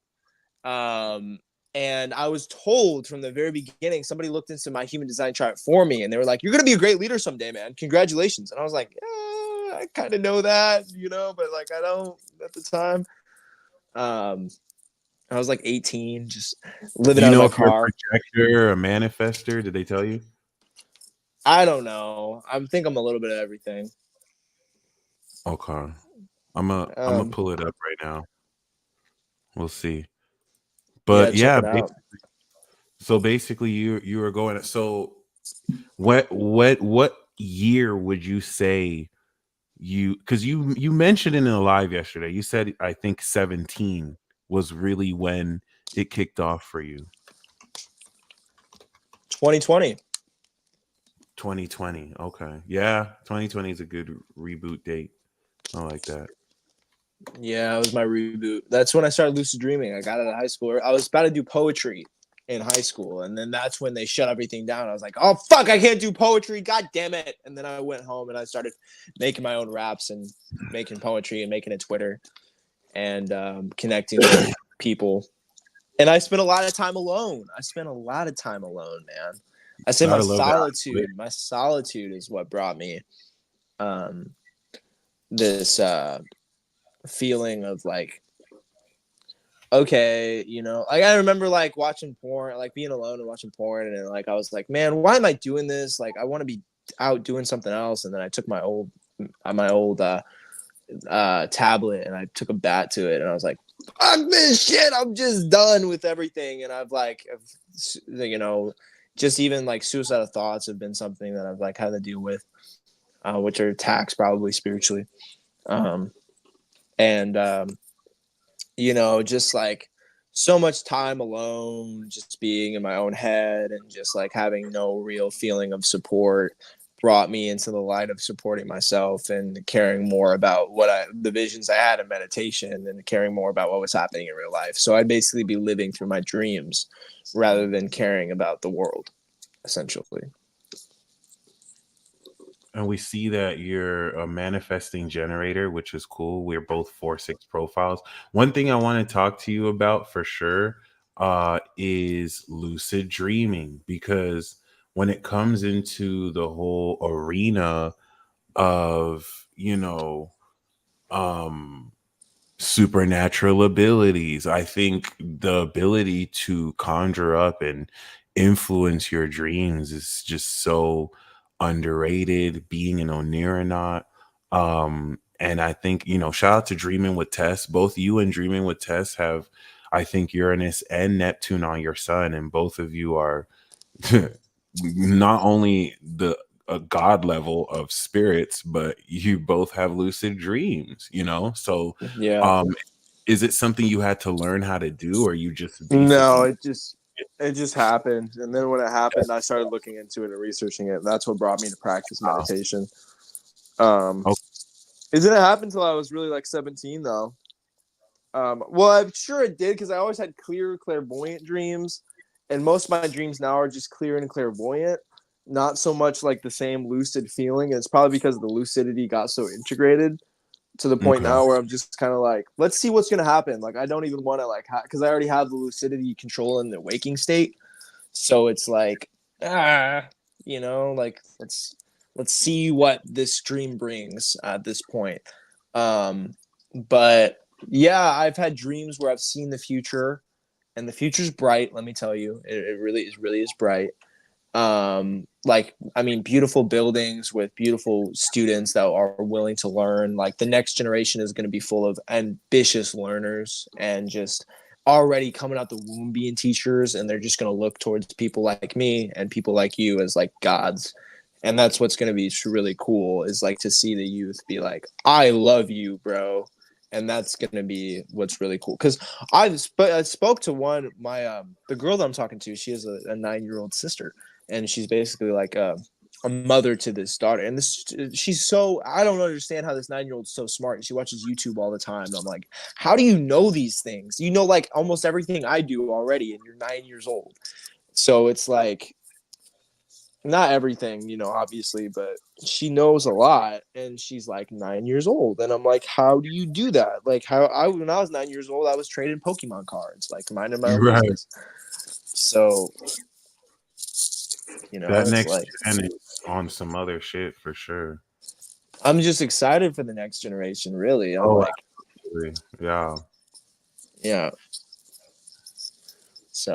Um, and I was told from the very beginning, somebody looked into my human design chart for me, and they were like, "You're gonna be a great leader someday, man. Congratulations." And I was like, "Yeah, I kind of know that, but like I don't at the time." Um, I was like 18, just Do living you out of know my if you're a car. projector or a manifester? Did they tell you? I don't know. I think I'm a little bit of everything. Okay. I'm gonna Um, pull it up right now. We'll see. yeah, But check yeah, it out. so basically you were going, so what year would you say because you mentioned it in a live yesterday. You said I think 17 was really when it kicked off for you. 2020. 2020. Okay. Yeah, 2020 is a good reboot date. I like that. Yeah, it was my reboot. That's when I started lucid dreaming. I got out of high school. I was about to do poetry in high school, and then that's when they shut everything down. I was like, "Oh fuck, I can't do poetry! God damn it!" And then I went home and I started making my own raps and making poetry and making a Twitter and connecting with people. And I spent a lot of time alone. I spent a lot of time alone, man. I say my Gotta love that. solitude. My solitude is what brought me um, this feeling of like, okay, like I remember like watching porn, like being alone and watching porn, and then like I was like, man, why am I doing this? Like I want to be out doing something else. And then I took my old tablet and I took a bat to it, and I was like, fuck this shit, I'm just done with everything. And just even like suicidal thoughts have been something that I've like had to deal with, which are attacks probably spiritually. And just like so much time alone, just being in my own head and just like having no real feeling of support brought me into the light of supporting myself and caring more about the visions I had in meditation and caring more about what was happening in real life. So I'd basically be living through my dreams rather than caring about the world, essentially. And we see that you're a manifesting generator, which is cool. We're both 4-6 profiles. One thing I want to talk to you about for sure is lucid dreaming, because when it comes into the whole arena of, um, supernatural abilities. I think the ability to conjure up and influence your dreams is just so underrated, being an Onironaut. And I think, shout out to Dreaming with Tess. Both you and Dreaming with Tess have, I think, Uranus and Neptune on your sun, and both of you are not only the a god level of spirits, but you both have lucid dreams, you know? So Yeah. um is it something you had to learn how to do, or you just No, basically it just happened, and then when it happened, I started looking into it and researching it. That's what brought me to practice meditation. Um, oh, it didn't happen until I was really like 17, though. Well, I'm sure it did because I always had clear, clairvoyant dreams, and most of my dreams now are just clear and clairvoyant, not so much like the same lucid feeling. And it's probably because the lucidity got so integrated to the point okay. now where I'm just kind of like, let's see what's gonna happen. Like, I don't even want to like, because I already have the lucidity control in the waking state, so it's like, like let's see what this dream brings at this point. But yeah, I've had dreams where I've seen the future, and the future's bright. Let me tell you, it really is bright. Like, I mean, beautiful buildings with beautiful students that are willing to learn. Like, the next generation is going to be full of ambitious learners and just already coming out the womb being teachers, and they're just going to look towards people like me and people like you as like gods. And that's what's going to be really cool, is like to see the youth be like, I love you, bro. And that's going to be what's really cool, because I spoke to the girl that I'm talking to. She has a 9-year-old sister, and she's basically like a mother to this daughter. And she's so, I don't understand how this 9-year-old's so smart. She watches YouTube all the time. And I'm like, how do you know these things? You know, like almost everything I do already, and you're 9 years old. So it's like, not everything, obviously, but she knows a lot, and she's like 9 years old. And I'm like, how do you do that? Like, when I was 9 years old, I was trading Pokemon cards, like minding my own Right. business. So, That it's next like, gen is on some other shit for sure. I'm just excited for the next generation, really. I'm Oh, like, absolutely. Yeah. yeah.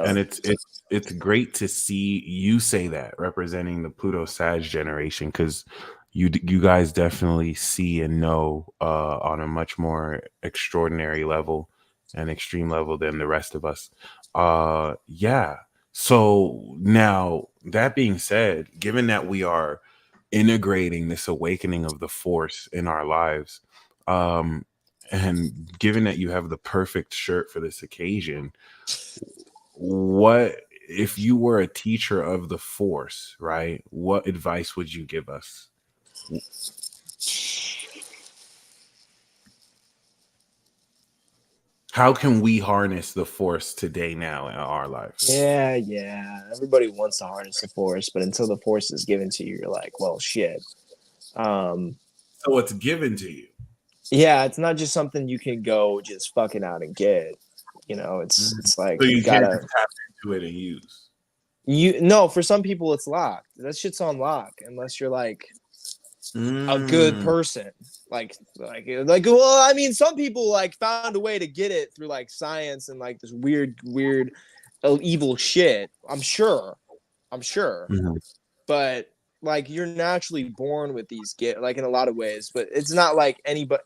And So, it's great to see you say that, representing the Pluto Sag generation, because you guys definitely see and know on a much more extraordinary level and extreme level than the rest of us. Yeah. So now, that being said, given that we are integrating this awakening of the force in our lives, um, and given that you have the perfect shirt for this occasion, what if you were a teacher of the force, right? What advice would you give us? How can we harness the force today now in our lives? yeah. Everybody wants to harness the force, but until the force is given to you, you're like, well, shit. Um, So it's given to you. yeah, it's not just something you can go just fucking out and get. It's So like you you can't gotta, just tap into it and use. you no, for some people it's locked. That shit's on lock unless you're like a good Mm. person. Well, I mean, some people like found a way to get it through like science and like this weird evil shit. I'm sure, Mhm. but like you're naturally born with these get like in a lot of ways, but it's not like anybody.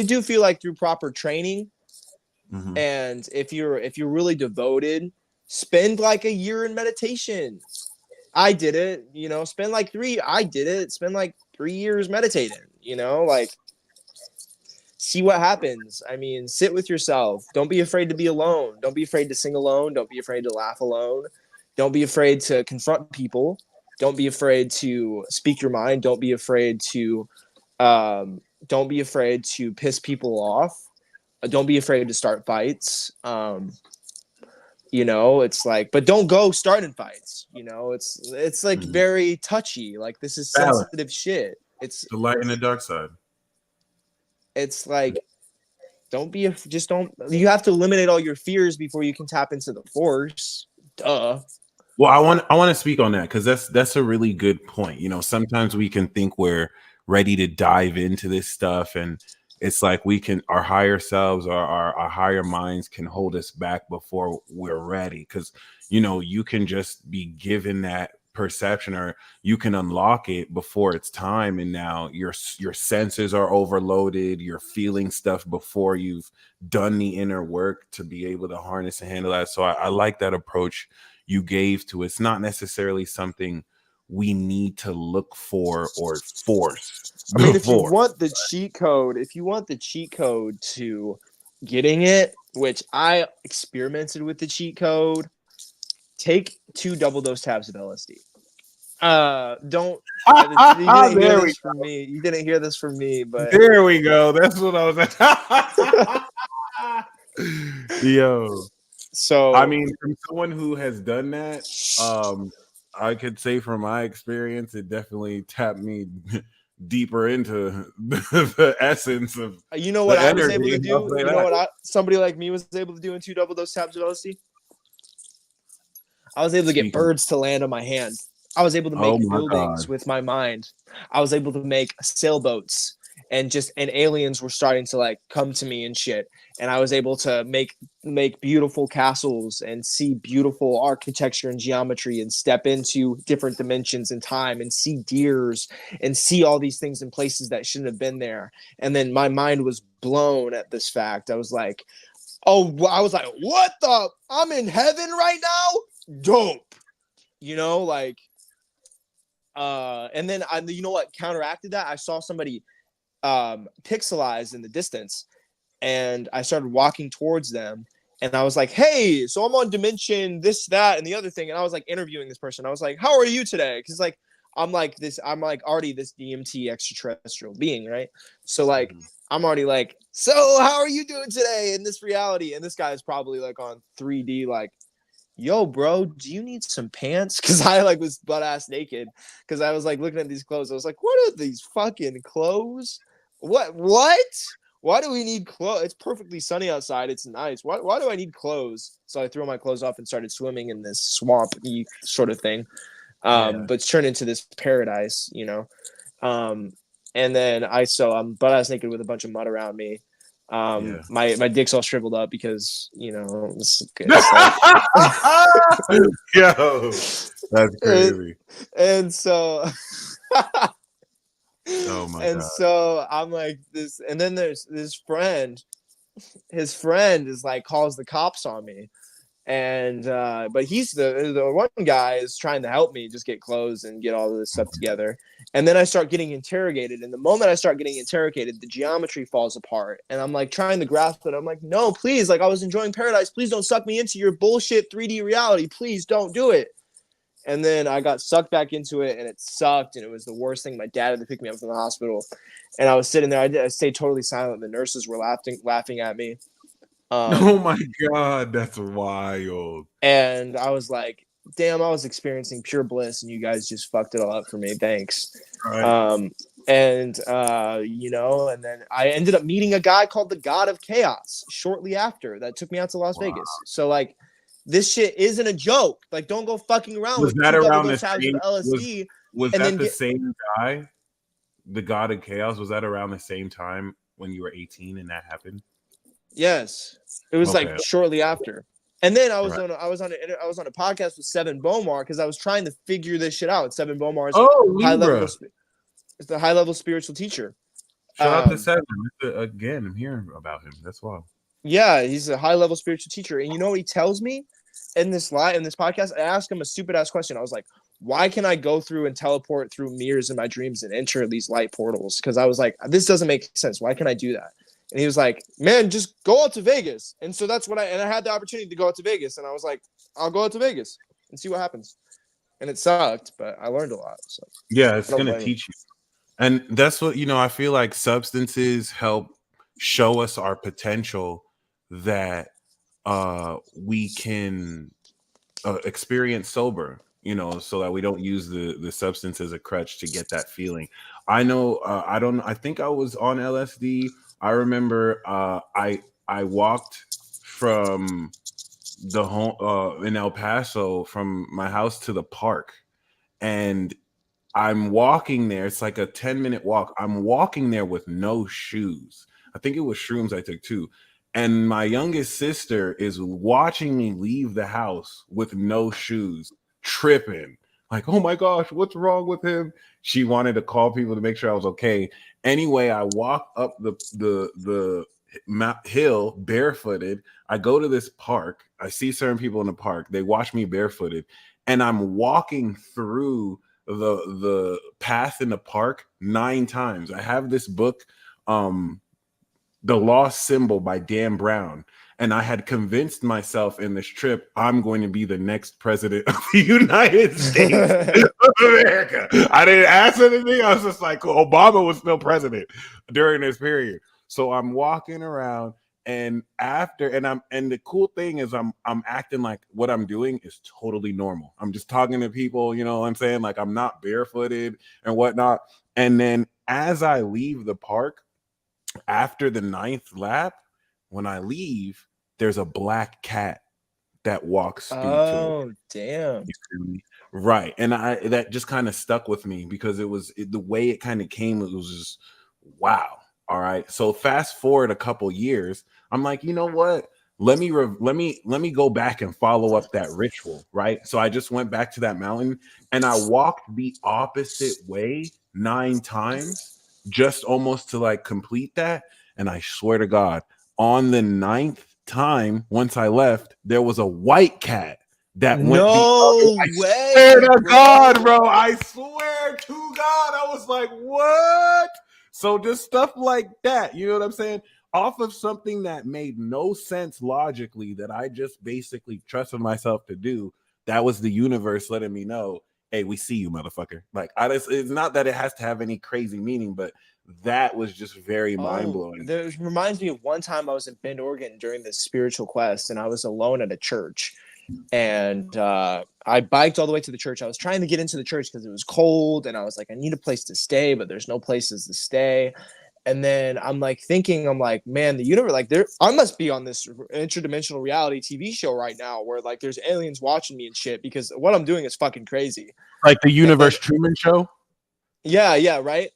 Do feel like through proper training, Mhm. and if you're really devoted, spend like a year in meditation. I did it, spend like I did it, spend like 3 years meditating, like see what happens. I mean, sit with yourself. Don't be afraid to be alone. Don't be afraid to sing alone. Don't be afraid to laugh alone. Don't be afraid to confront people. Don't be afraid to speak your mind. Um, don't be afraid to piss people off. Don't be afraid to start fights. It's like, but don't go starting fights. It's like Mhm. very touchy. Like, this is Balance. sensitive shit. The light and the dark side. It's like, just don't. You have to eliminate all your fears before you can tap into the force. Duh. Well, I want to speak on that because that's a really good point. You know, sometimes we can think we're ready to dive into this stuff, and it's like we can our higher selves or our higher minds can hold us back before we're ready. Because you can just be given that perception, or you can unlock it before it's time, and now your senses are overloaded. You're feeling stuff before you've done the inner work to be able to harness and handle that. So I like that approach you gave to. It's not necessarily something we need to look for or force I mean, the force. if you want the cheat code to getting it, which I experimented with the cheat code, take 2 double dose tabs of LSD. Don't you didn't hear There we this from me. You didn't hear this from me, but There we go. That's what I was at. Yo. I so mean, from someone who has done that, I could say from my experience, it definitely tapped me deeper into the essence of you know the what I was able energy. to And I'll do? say You know that. what somebody like me was able to do in 2 double dose tabs of LSD? I was able to get Speaking. birds to land on my hand. I was able to Oh make my buildings God. with my mind. I was able to make sailboats and aliens were starting to like come to me and shit. And I was able to make beautiful castles and see beautiful architecture and geometry and step into different dimensions and time and see deers and see all these things in places that shouldn't have been there. And then my mind was blown at this fact. I was like, what the? I'm in heaven right now? Dope. You know, like, and then you know what counteracted that? I saw somebody pixelized in the distance, and I started walking towards them, and I was like, hey, so I'm on dimension this, that, and the other thing, and I was like interviewing this person. I was like, how are you today? Because like I'm like already this DMT extraterrestrial being, right? So like I'm already like, so how are you doing today in this reality? And this guy is probably like on 3D, like, yo, bro, do you need some pants? Because I like was butt ass naked. Because I was like looking at these clothes. I was like, what are these fucking clothes? What? Why do we need clothes? It's perfectly sunny outside. It's nice. Why do I need clothes? So I threw my clothes off and started swimming in this swamp-y sort of thing. Yeah. But it's turned into this paradise, you know. And then I'm butt ass naked with a bunch of mud around me. Yeah. My dick's all shriveled up because you know it's Yo, that's crazy. and so Oh my and God. so I'm like this, and then there's this friend. His friend is like calls the cops on me, and but he's the one guy is trying to help me just get clothes and get all of this stuff together. And then I start getting interrogated, and the moment I start getting interrogated, the geometry falls apart, and I'm like trying to grasp it. I'm like, no, please, like I was enjoying paradise, please don't suck me into your bullshit 3D reality, please don't do it. And then I got sucked back into it, and it sucked, and it was the worst thing. My dad had to pick me up from the hospital, and I was sitting there. I stayed totally silent. The nurses were laughing at me. Oh my God, that's wild. And I was like, damn, I was experiencing pure bliss, and you guys just fucked it all up for me. Thanks. Right. You know, and then I ended up meeting a guy called the God of Chaos shortly after that took me out to Las Wow. Vegas. So like, this shit isn't a joke. Like, don't go fucking around Was with that 2 double around the dose tabs of same LSD was and that then the get. same guy? The God of Chaos, was that around the same time when you were 18 and that happened? Yes, it was like Okay. shortly after. And then I was Right. on a podcast with Seven Bomar because I was trying to figure this shit out. Seven Bomar is Oh, high level, Libra. is the high level spiritual teacher. Shout out to Um, Seven. Again, I'm hearing about him. That's wild. yeah, he's a high level spiritual teacher, and you know what he tells me in this podcast? I asked him a stupid ass question. I was like, "Why can I go through and teleport through mirrors in my dreams and enter these light portals?" Because I was like, "This doesn't make sense. Why can I do that?" And he was like, "Man, just go out to Vegas." And so that's what I had the opportunity to go out to Vegas, and I was like, "I'll go out to Vegas and see what happens." And it sucked, but I learned a lot. So Yeah, I it's don't gonna blame him. teach you. And that's what, I feel like substances help show us our potential that we can experience sober, so that we don't use the substance as a crutch to get that feeling. I know, I think I was on LSD. I remember I walked from the home in El Paso from my house to the park, and I'm walking there. It's like a 10-minute walk. I'm walking there with no shoes. I think it was shrooms I took too. And my youngest sister is watching me leave the house with no shoes, tripping. Like, oh my gosh, what's wrong with him? She wanted to call people to make sure I was okay. Anyway, I walk up the hill barefooted. I go to this park. I see certain people in the park. They watch me barefooted, and I'm walking through the path in the park 9 times. I have this book, The Lost Symbol by Dan Brown. And I had convinced myself in this trip, I'm going to be the next president of the United States of America. I didn't ask anything. I was just like, Obama was still president during this period. So I'm walking around, and the cool thing is I'm acting like what I'm doing is totally normal. I'm just talking to people, you know what I'm saying? Like, I'm not barefooted and whatnot. And then as I leave the park, after the 9th lap, when I leave, there's a black cat that walks into it. Oh, damn. You feel me? Right. And that just kind of stuck with me because the way it kind of came, it was just wow. All right. So fast forward a couple years, I'm like, you know what? Let me go back and follow up that ritual, right? So I just went back to that mountain and I walked the opposite way 9 times, just almost to like complete that. And I swear to God, on the 9th time, once I left, there was a white cat that went the No other. I way, swear to bro. God, bro. I swear to God. I was like, what? So just stuff like that, you know what I'm saying? Off of something that made no sense logically, that I just basically trusted myself to do. That was the universe letting me know, hey, we see you, motherfucker. Like, it's not that it has to have any crazy meaning, but that was just very mind blowing. There reminds me of one time I was in Bend, Oregon during this spiritual quest, and I was alone at a church. And I biked all the way to the church. I was trying to get into the church because it was cold, and I was like, I need a place to stay, but there's no places to stay. And then I'm like thinking, I'm like, man, the universe, like, I must be on this interdimensional reality TV show right now where like there's aliens watching me and shit because what I'm doing is fucking crazy. Like the Universe Truman Show? Yeah, right.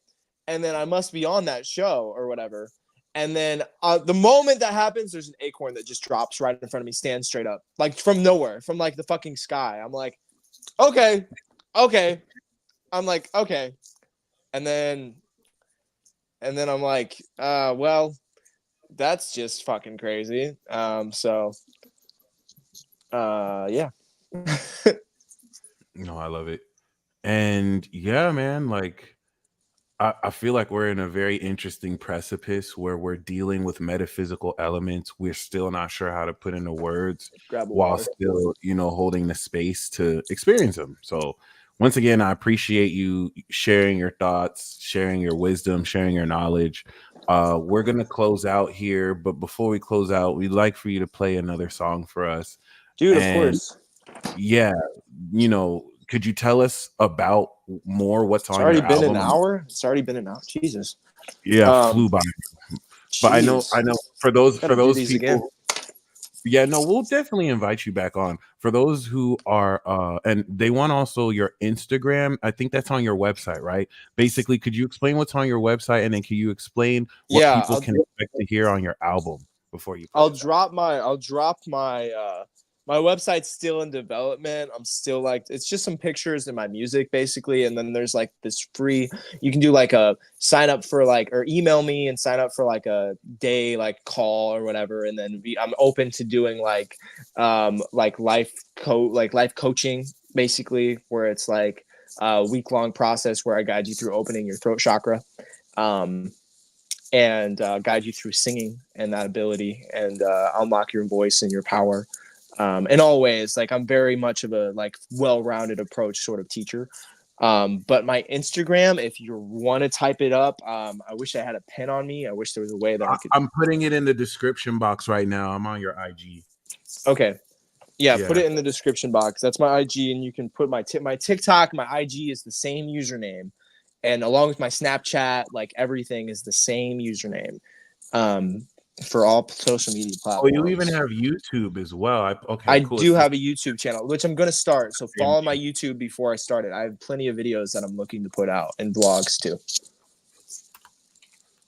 And then I must be on that show or whatever. And then the moment that happens, there's an acorn that just drops right in front of me, stands straight up, like from nowhere, from like the fucking sky. I'm like, okay. I'm like, okay. And then I'm like, well, that's just fucking crazy. So yeah. No, I love it. And yeah, man, like I feel like we're in a very interesting precipice where we're dealing with metaphysical elements. We're still not sure how to put into words Grab a while water. still, holding the space to experience them. So once again, I appreciate you sharing your thoughts, sharing your wisdom, sharing your knowledge. We're gonna close out here, but before we close out, we'd like for you to play another song for us. Dude, of And course. yeah, could you tell us about more what's It's on already your been an album? hour. Jesus. Yeah, flew by. But I know for those these people, again. yeah, no, we'll definitely invite you back on. For those who are and they want also your Instagram, I think that's on your website, right? Basically, could you explain what's on your website, and then can you explain what Yeah, people can expect to hear on your album before you play I'll it out? drop my website's still in development. I'm still like, it's just some pictures and my music basically, and then there's like this free, you can do like a sign up for like, or email me and sign up for like a day like call or whatever, and then I'm open to doing like life coaching basically, where it's like a week-long process where I guide you through opening your throat chakra. And guide you through singing and that ability, and unlock your voice and your power in all ways. Like, I'm very much of a like well-rounded approach sort of teacher. But my Instagram, if you want to type it up, I wish I had a pen on me. I wish there was a way that I could. I'm putting it in the description box right now. I'm on your IG. Okay. Yeah, Yeah. put it in the description box. That's my IG, and you can put my TikTok. My IG is the same username, and along with my Snapchat, like everything is the same username for all social media Oh, platforms. you even have YouTube as well. I Cool. do have a YouTube channel, which I'm going to start. So follow my YouTube before I start it. I have plenty of videos that I'm looking to put out, and vlogs too.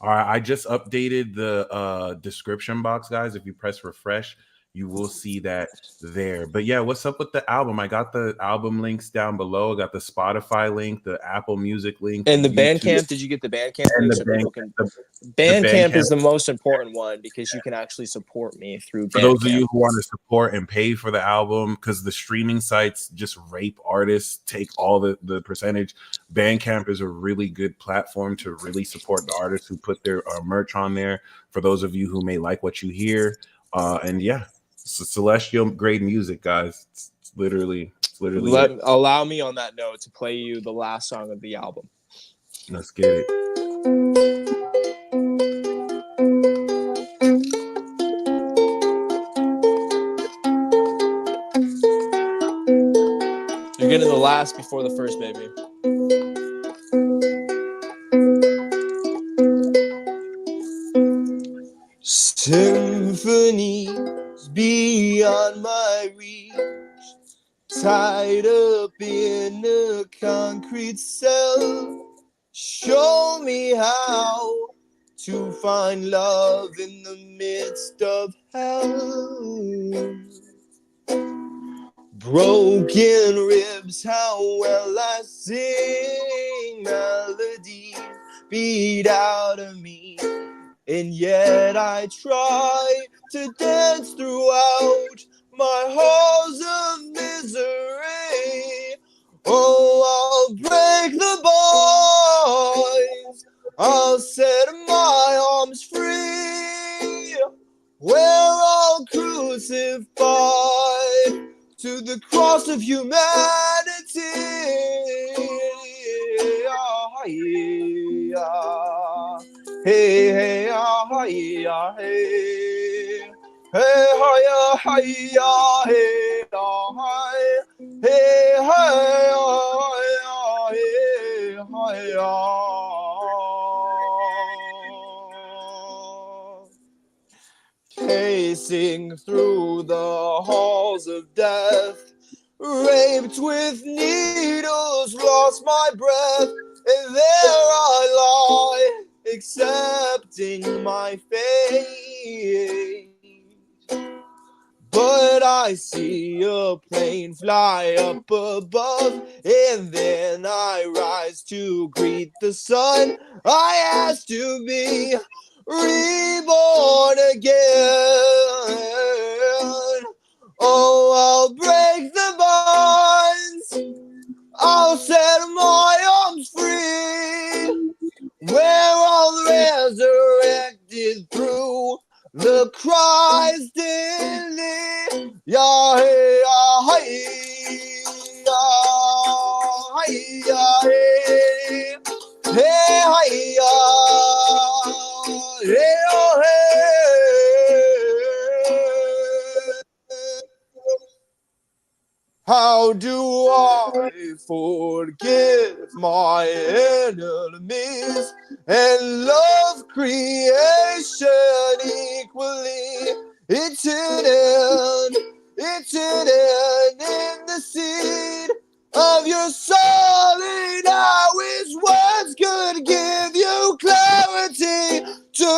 All right, I just updated the description box, guys. If you press refresh, you will see that there. But yeah, what's up with the album? I got the album links down below. I got the Spotify link, the Apple Music link, And the the YouTube, Bandcamp, did you get the Bandcamp and link so people can? the Bandcamp Bandcamp. is the most important one because you can actually support me through For those of Bandcamp. you who want to support and pay for the album, because the streaming sites just rape artists, take all the percentage. Bandcamp is a really good platform to really support the artists who put their merch on there. For those of you who may like what you hear, and yeah, celestial grade music, guys. It's literally it. Allow me on that note to play you the last song of the album. Let's get it. You're getting the last before the first, baby. Symphonies beyond my reach, tied up in a concrete cell. Show me how to find love in the midst of hell. Broken ribs, how well I sing. Melodies beat out of me, and yet I try to dance throughout my halls of misery. Oh, I'll break the bonds, I'll set my arms free. We're all crucified to the cross of humanity. Hey, hey, hey, hey. Hey, hi, hi, hey, hi. Hey, hi, hey, hi. Pacing through the halls of death, raped with needles, lost my breath, and there I lie, accepting my fate. But I see a plane fly up above, and then I rise to greet the sun. I ask to be reborn again. Oh, I'll break the bonds, I'll set my arms free. We're all resurrected through the Christ in thee. Yah, hey, yah, hey, yah, hey, yah, hey, hey, hey, yah, hey, oh, hey. How do I forgive my enemies and love creation equally? It's hidden in the seed of your soul, and I wish words could give you clarity to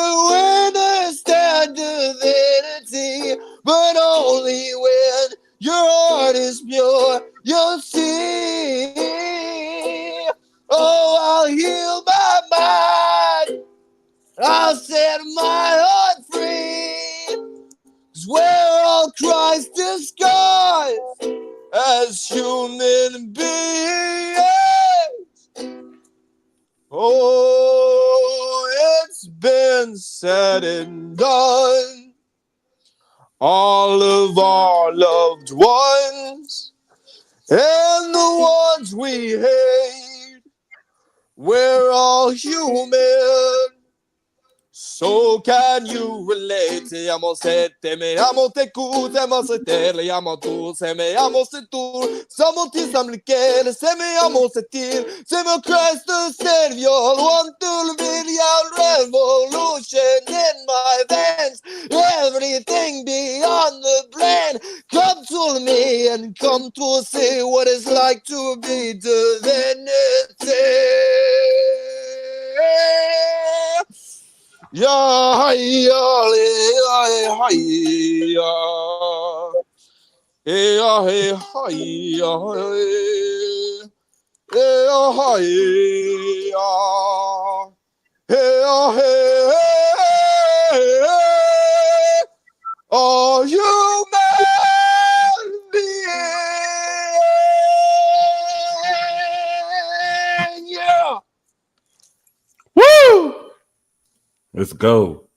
understand divinity, but only when your heart is pure, you'll see. Oh, I'll heal my mind, I'll set my heart free, 'cause we're all Christ disguised as human beings. Oh, it's been said and done. All of our loved ones and the ones we hate, we're all human. So can you relate? Te amo se te me amo te ku te amo se te le amo tu se me amo se tu samo ti sam likele se me amo se til se me Christ the Savior want to be a revolution in my veins, everything beyond the brain. Come to me and come to see what it's like to be divinity. Yeah, yeah, yeah, yeah. Hey, hey, hi, hey, hi, hey, hey, oh, you man, yeah. Woo! Let's go,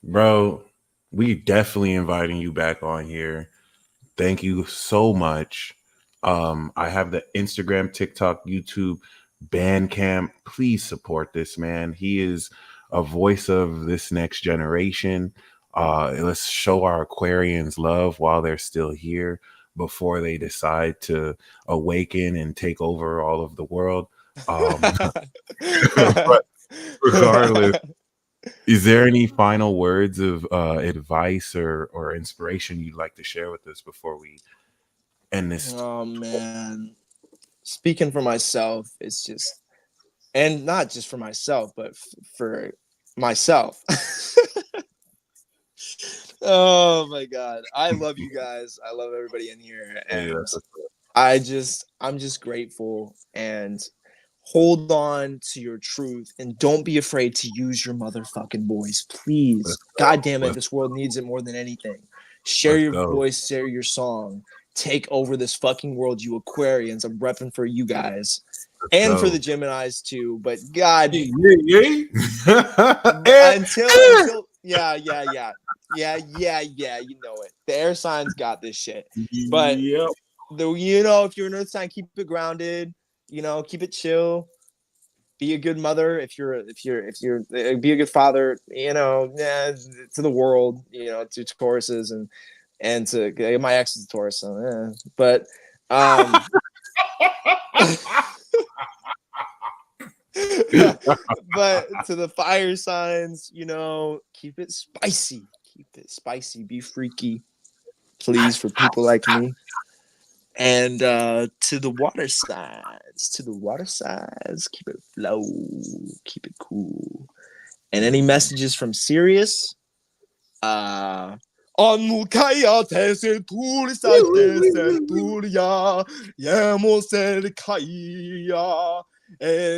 bro. We definitely inviting you back on here. Thank you so much. I have the Instagram, TikTok, YouTube, Bandcamp. Please support this man. He is a voice of this next generation. Let's show our Aquarians love while they're still here before they decide to awaken and take over all of the world. Um, but regardless, is there any final words of advice or inspiration you'd like to share with us before we end this? Oh man, speaking for myself, it's just, and not just for myself, but for myself. Oh my god, I love you guys. I love everybody in here, Hey, and I'm just grateful. And hold on to your truth, and don't be afraid to use your motherfucking voice, please. let's God go. damn it, Let's, this world needs it more than anything. Share let's your go. voice, share your song, take over this fucking world, you Aquarians. I'm repping for you guys Let's and for go. the Geminis too. But God, Yeah. until yeah, you know it. The air signs got this shit. But Yep. if you're an earth sign, keep it grounded, keep it chill. Be a good mother. If you're be a good father, to the world, to Tauruses, and to my ex is a Taurus, so but but to the fire signs, keep it spicy. Keep it spicy. Be freaky, please, for people like me. And to the water sides, keep it flow, keep it cool. And any messages from Sirius? Anukaya tese tulisa tese tulia yemose kaya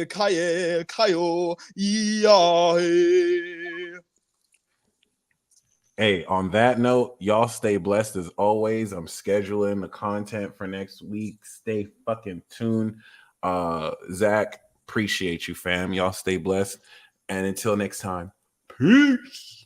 kaye kayo iya. Hey, on that note, y'all stay blessed as always. I'm scheduling the content for next week. Stay fucking tuned. Zach, appreciate you, fam. Y'all stay blessed. And until next time, peace.